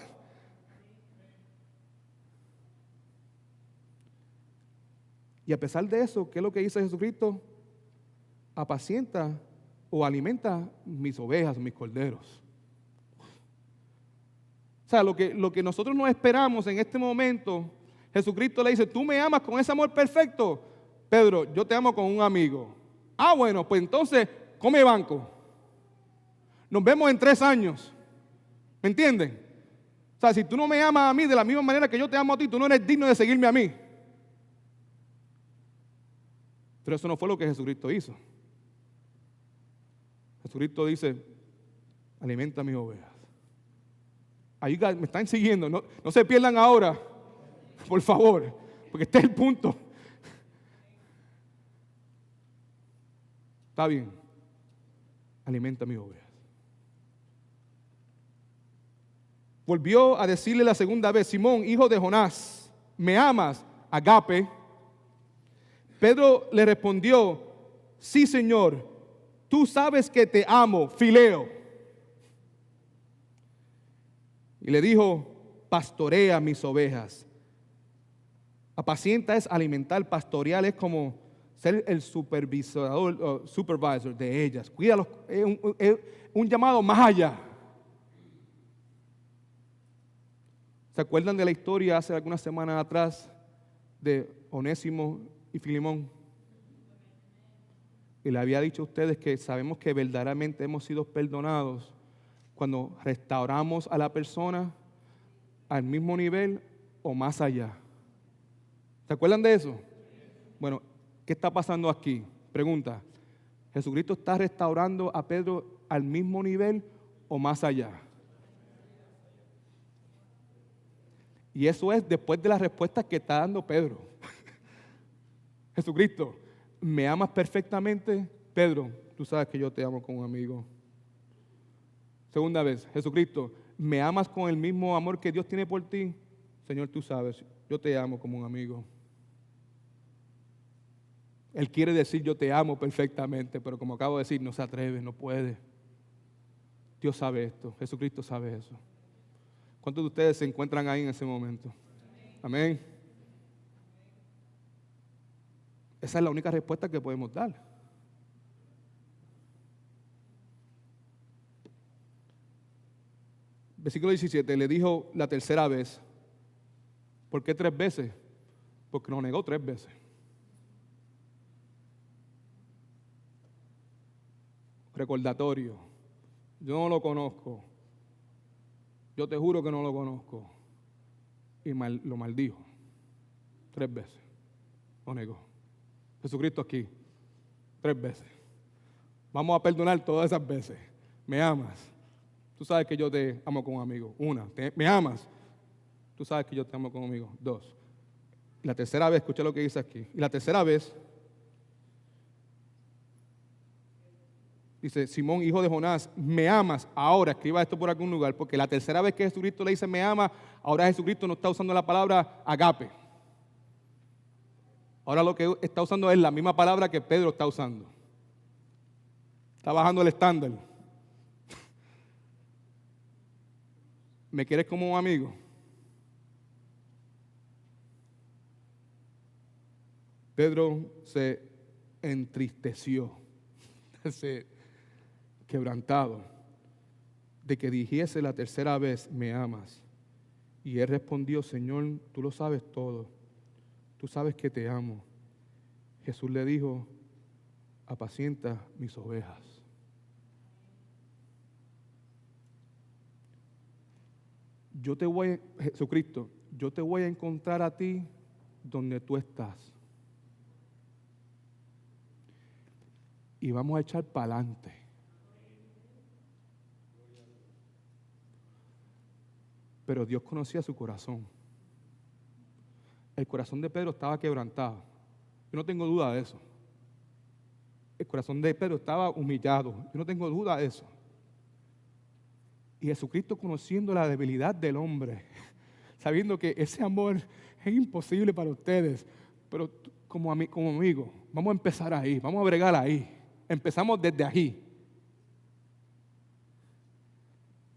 Y a pesar de eso, ¿qué es lo que dice Jesucristo? Apacienta o alimenta mis ovejas, mis corderos. O sea, lo que nosotros no esperamos en este momento, Jesucristo le dice, tú me amas con ese amor perfecto. Pedro, yo te amo con un amigo. Ah, bueno, pues entonces, come banco. Nos vemos en 3 años. ¿Me entienden? O sea, si tú no me amas a mí de la misma manera que yo te amo a ti, tú no eres digno de seguirme a mí. Pero eso no fue lo que Jesucristo hizo. Jesucristo dice, alimenta a mis ovejas. Ahí me están siguiendo, no se pierdan ahora, por favor, porque este es el punto. Está bien, alimenta a mis ovejas. Volvió a decirle la segunda vez, Simón, hijo de Jonás, ¿me amas? Agape. Pedro le respondió, sí, Señor, tú sabes que te amo, fileo. Y le dijo, pastorea mis ovejas. Apacienta es alimentar, pastorear es como ser el supervisor de ellas. Cuídalos, es un llamado más allá. ¿Se acuerdan de la historia hace algunas semanas atrás de Onésimo y Filemón? Y le había dicho a ustedes que sabemos que verdaderamente hemos sido perdonados cuando restauramos a la persona al mismo nivel o más allá. ¿Se acuerdan de eso? Bueno, ¿qué está pasando aquí? Pregunta, ¿Jesucristo está restaurando a Pedro al mismo nivel o más allá? Y eso es después de la respuesta que está dando Pedro. Jesucristo, ¿me amas perfectamente? Pedro, tú sabes que yo te amo como amigo. Segunda vez, Jesucristo, ¿me amas con el mismo amor que Dios tiene por ti? Señor, tú sabes, yo te amo como un amigo. Él quiere decir yo te amo perfectamente, pero como acabo de decir, no se atreve, no puede. Dios sabe esto, Jesucristo sabe eso. ¿Cuántos de ustedes se encuentran ahí en ese momento? Amén. Esa es la única respuesta que podemos dar. Versículo 17, le dijo la tercera vez. ¿Por qué 3 veces? Porque lo negó 3 veces. Recordatorio. Yo no lo conozco. Yo te juro que no lo conozco. Y lo maldijo. 3 veces. Lo negó. Jesucristo aquí. 3 veces. Vamos a perdonar todas esas veces. ¿Me amas? Tú sabes que yo te amo como amigo. 1. ¿Me amas? Tú sabes que yo te amo como amigo. 2. Y la tercera vez, escucha lo que dice aquí. Y la tercera vez, dice, Simón, hijo de Jonás, ¿me amas? Ahora, escriba esto por algún lugar, porque la tercera vez que Jesucristo le dice me ama, ahora Jesucristo no está usando la palabra agape. Ahora lo que está usando es la misma palabra que Pedro está usando. Está bajando el estándar. ¿Me quieres como un amigo? Pedro se entristeció, se quebrantado de que dijese la tercera vez, me amas. Y él respondió, Señor, tú lo sabes todo, tú sabes que te amo. Jesús le dijo, apacienta mis ovejas. Jesucristo, yo te voy a encontrar a ti donde tú estás. Y vamos a echar para adelante. Pero Dios conocía su corazón. El corazón de Pedro estaba quebrantado. Yo no tengo duda de eso. El corazón de Pedro estaba humillado. Yo no tengo duda de eso. Y Jesucristo, conociendo la debilidad del hombre, sabiendo que ese amor es imposible para ustedes, pero como amigo, vamos a empezar ahí, vamos a bregar ahí. Empezamos desde ahí.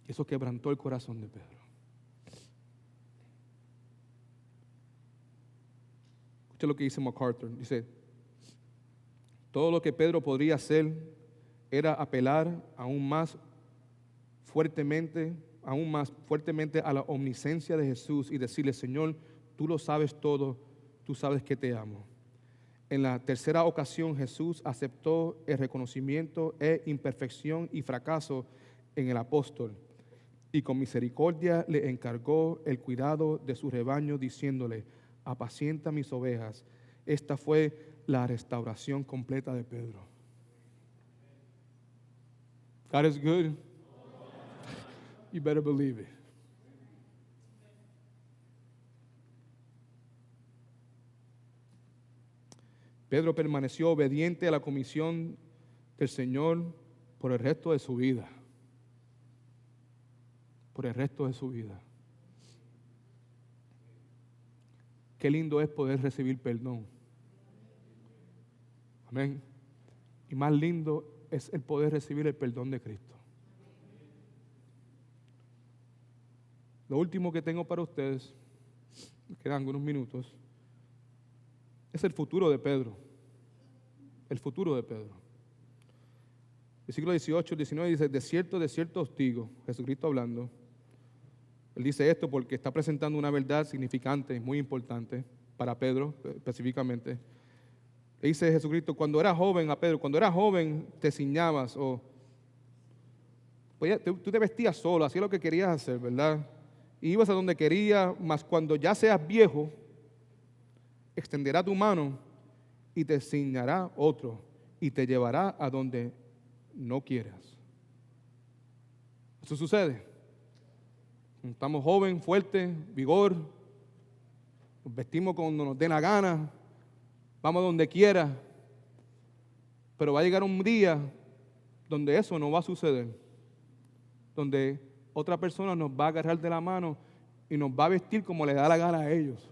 Eso quebrantó el corazón de Pedro. Escucha lo que dice MacArthur. Dice, todo lo que Pedro podría hacer era apelar aún más fuertemente a la omnisciencia de Jesús y decirle, Señor, tú lo sabes todo, tú sabes que te amo. En la tercera ocasión Jesús aceptó el reconocimiento e imperfección y fracaso en el apóstol y con misericordia le encargó el cuidado de su rebaño diciéndole, apacienta mis ovejas. Esta fue la restauración completa de Pedro. God is good. You better believe it. Pedro permaneció obediente a la comisión del Señor por el resto de su vida. Por el resto de su vida. Qué lindo es poder recibir perdón. Amén. Y más lindo es el poder recibir el perdón de Cristo. Lo último que tengo para ustedes, me quedan algunos minutos, es el futuro de Pedro. el futuro de Pedro. Versículo 18, 19 dice, de cierto os digo, Jesucristo hablando. Él dice esto porque está presentando una verdad significante, muy importante para Pedro específicamente. Le dice Jesucristo, cuando era joven a Pedro, cuando eras joven te ciñabas tú te vestías solo, hacías lo que querías hacer, ¿verdad? Y ibas a donde querías, mas cuando ya seas viejo, extenderá tu mano y te ciñará otro y te llevará a donde no quieras. Eso sucede. Estamos jóvenes, fuertes, vigor, nos vestimos cuando nos dé la gana, vamos donde quiera, pero va a llegar un día donde eso no va a suceder, donde otra persona nos va a agarrar de la mano y nos va a vestir como le da la gana a ellos.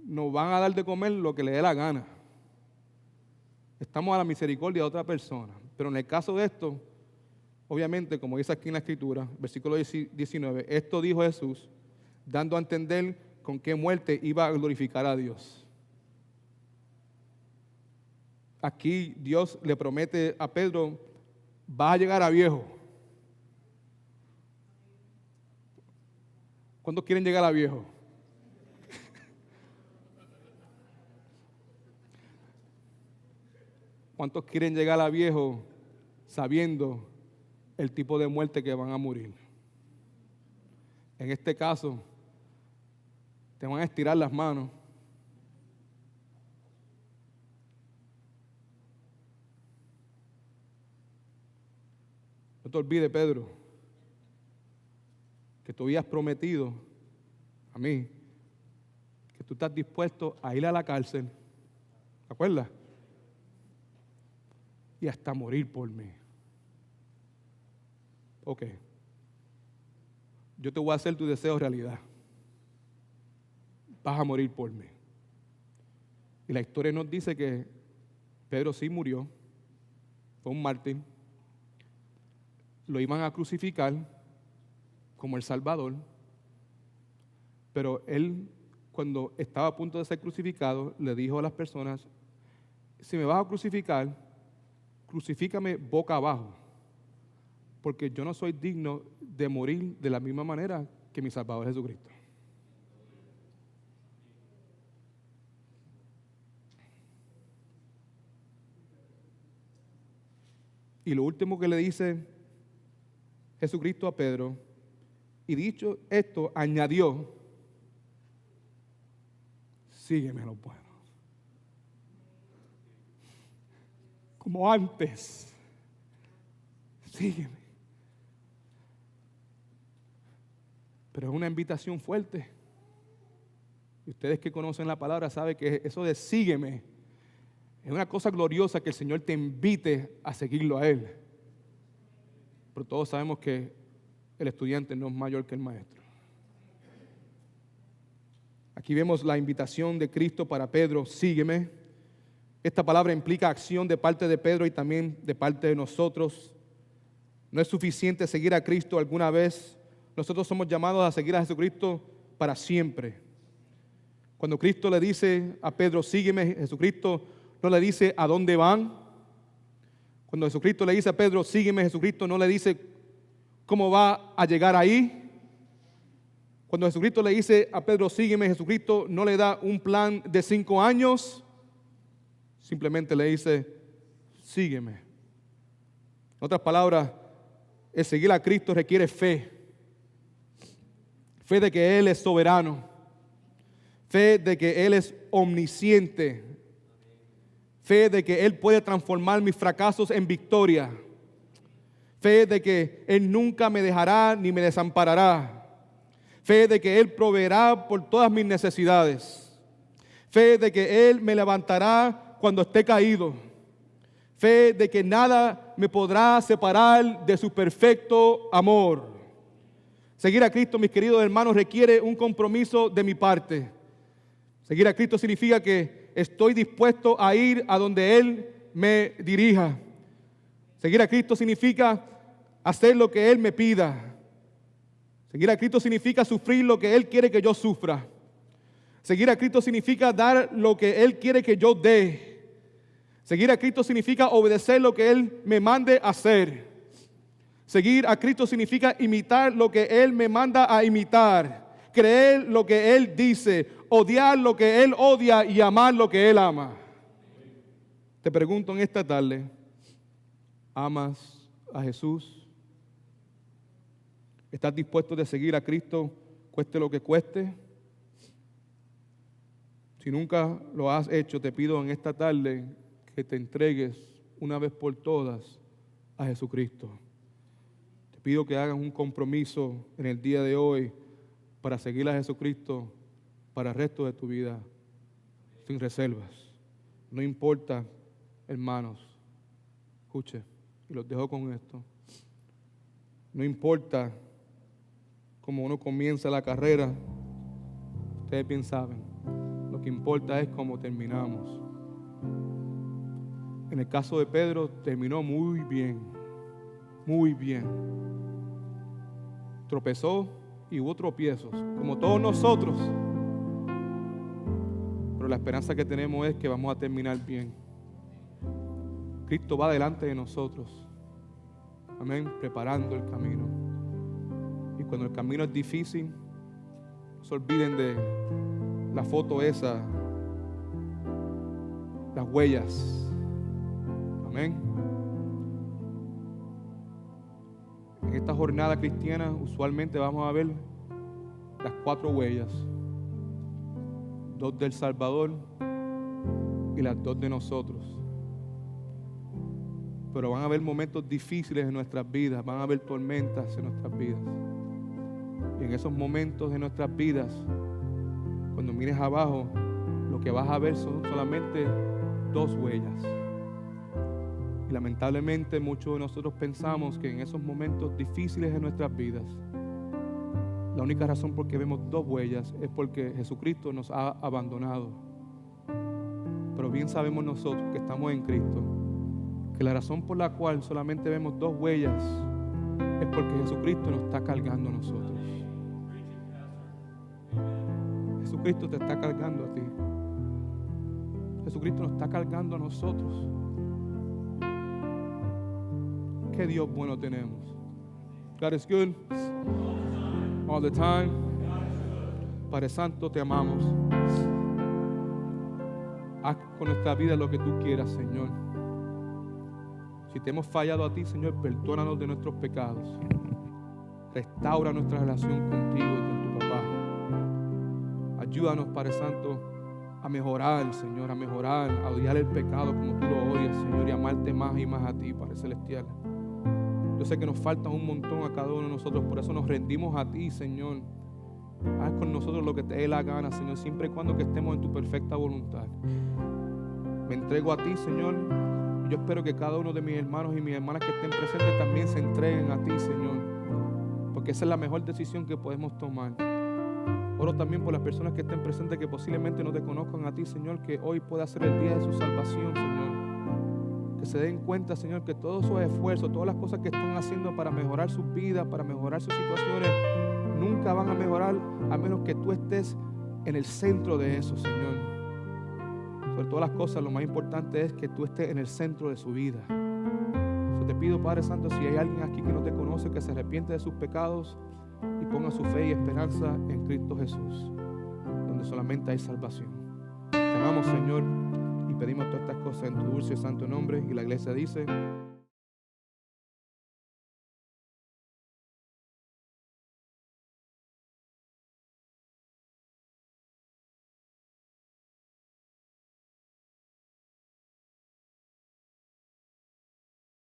Nos van a dar de comer lo que le dé la gana. Estamos a la misericordia de otra persona, pero en el caso de esto, obviamente, como dice aquí en la Escritura, versículo 19, esto dijo Jesús, dando a entender con qué muerte iba a glorificar a Dios. Aquí Dios le promete a Pedro, vas a llegar a viejo. ¿Cuántos quieren llegar a viejo? ¿Cuántos quieren llegar a viejo sabiendo el tipo de muerte que van a morir? En este caso, te van a estirar las manos. No te olvides, Pedro, que tú habías prometido a mí que tú estás dispuesto a ir a la cárcel, ¿te acuerdas? Y hasta morir por mí. Ok. Yo te voy a hacer tu deseo realidad. Vas a morir por mí. Y la historia nos dice que Pedro sí murió. Fue un mártir. Lo iban a crucificar como el Salvador. Pero él, cuando estaba a punto de ser crucificado, le dijo a las personas, si me vas a crucificar, crucifícame boca abajo, porque yo no soy digno de morir de la misma manera que mi Salvador Jesucristo. Y lo último que le dice Jesucristo a Pedro, y dicho esto, añadió, sígueme a los buenos. Como antes, sígueme. Pero es una invitación fuerte. Y ustedes que conocen la palabra saben que eso de sígueme es una cosa gloriosa, que el Señor te invite a seguirlo a Él. Pero todos sabemos que el estudiante no es mayor que el maestro. Aquí vemos la invitación de Cristo para Pedro, sígueme. Esta palabra implica acción de parte de Pedro y también de parte de nosotros. No es suficiente seguir a Cristo alguna vez. Nosotros somos llamados a seguir a Jesucristo para siempre. Cuando Cristo le dice a Pedro, sígueme, Jesucristo no le dice a dónde van. Cuando Jesucristo le dice a Pedro, sígueme, Jesucristo no le dice cómo va a llegar ahí. Cuando Jesucristo le dice a Pedro, sígueme, Jesucristo no le da un plan de 5 años. Simplemente le dice, sígueme. En otras palabras, el seguir a Cristo requiere fe. Fe de que Él es soberano. Fe de que Él es omnisciente. Fe de que Él puede transformar mis fracasos en victoria. Fe de que Él nunca me dejará ni me desamparará. Fe de que Él proveerá por todas mis necesidades. Fe de que Él me levantará cuando esté caído. Fe de que nada me podrá separar de su perfecto amor. Seguir a Cristo, mis queridos hermanos, requiere un compromiso de mi parte. Seguir a Cristo significa que estoy dispuesto a ir a donde Él me dirija. Seguir a Cristo significa hacer lo que Él me pida. Seguir a Cristo significa sufrir lo que Él quiere que yo sufra. Seguir a Cristo significa dar lo que Él quiere que yo dé. Seguir a Cristo significa obedecer lo que Él me mande a hacer. Seguir a Cristo significa imitar lo que Él me manda a imitar. Creer lo que Él dice, odiar lo que Él odia y amar lo que Él ama. Te pregunto en esta tarde, ¿amas a Jesús? ¿Estás dispuesto a seguir a Cristo, cueste lo que cueste? Si nunca lo has hecho, te pido en esta tarde que te entregues una vez por todas a Jesucristo. Te pido que hagas un compromiso en el día de hoy para seguir a Jesucristo para el resto de tu vida, sin reservas. No importa, hermanos, escuche, y los dejo con esto. No importa cómo uno comienza la carrera, ustedes bien saben, lo que importa es cómo terminamos. En el caso de Pedro, terminó muy bien, muy bien. Tropezó y hubo tropiezos, como todos nosotros. Pero la esperanza que tenemos es que vamos a terminar bien. Cristo va delante de nosotros. Amén, preparando el camino. Y cuando el camino es difícil, no se olviden de la foto esa, las huellas. Amén. En esta jornada cristiana usualmente vamos a ver las 4 huellas. 2 del Salvador y las 2 de nosotros. Pero van a haber momentos difíciles en nuestras vidas, van a haber tormentas en nuestras vidas. Y en esos momentos de nuestras vidas, cuando mires abajo, lo que vas a ver son solamente 2 huellas. Y lamentablemente muchos de nosotros pensamos que en esos momentos difíciles de nuestras vidas, la única razón por que vemos 2 huellas es porque Jesucristo nos ha abandonado. Pero bien sabemos nosotros que estamos en Cristo, que la razón por la cual solamente vemos 2 huellas es porque Jesucristo nos está cargando a nosotros. Jesucristo te está cargando a ti. Jesucristo nos está cargando a nosotros. Qué Dios bueno tenemos. God is good all the time. Padre Santo, te amamos. Haz con nuestra vida lo que tú quieras, Señor. Si te hemos fallado a ti, Señor, perdónanos de nuestros pecados. Restaura nuestra relación contigo y con tu papá. Ayúdanos, Padre Santo, a mejorar, Señor, a odiar el pecado como tú lo odias, Señor, y amarte más y más a ti, Padre Celestial. Yo sé que nos falta un montón a cada uno de nosotros, por eso nos rendimos a ti, Señor. Haz con nosotros lo que te dé la gana, Señor, siempre y cuando que estemos en tu perfecta voluntad. Me entrego a ti, Señor, y yo espero que cada uno de mis hermanos y mis hermanas que estén presentes también se entreguen a ti, Señor, porque esa es la mejor decisión que podemos tomar. Oro también por las personas que estén presentes que posiblemente no te conozcan a ti, Señor, que hoy pueda ser el día de su salvación, Señor. Que se den cuenta, Señor, que todos esos esfuerzos, todas las cosas que están haciendo para mejorar sus vidas, para mejorar sus situaciones, nunca van a mejorar a menos que tú estés en el centro de eso, Señor. Sobre todas las cosas, lo más importante es que tú estés en el centro de su vida. Te pido, Padre Santo, si hay alguien aquí que no te conoce, que se arrepiente de sus pecados y ponga su fe y esperanza en Cristo Jesús, donde solamente hay salvación. Te amamos, Señor, y pedimos todas estas cosas en tu dulce y santo nombre. Y la iglesia dice...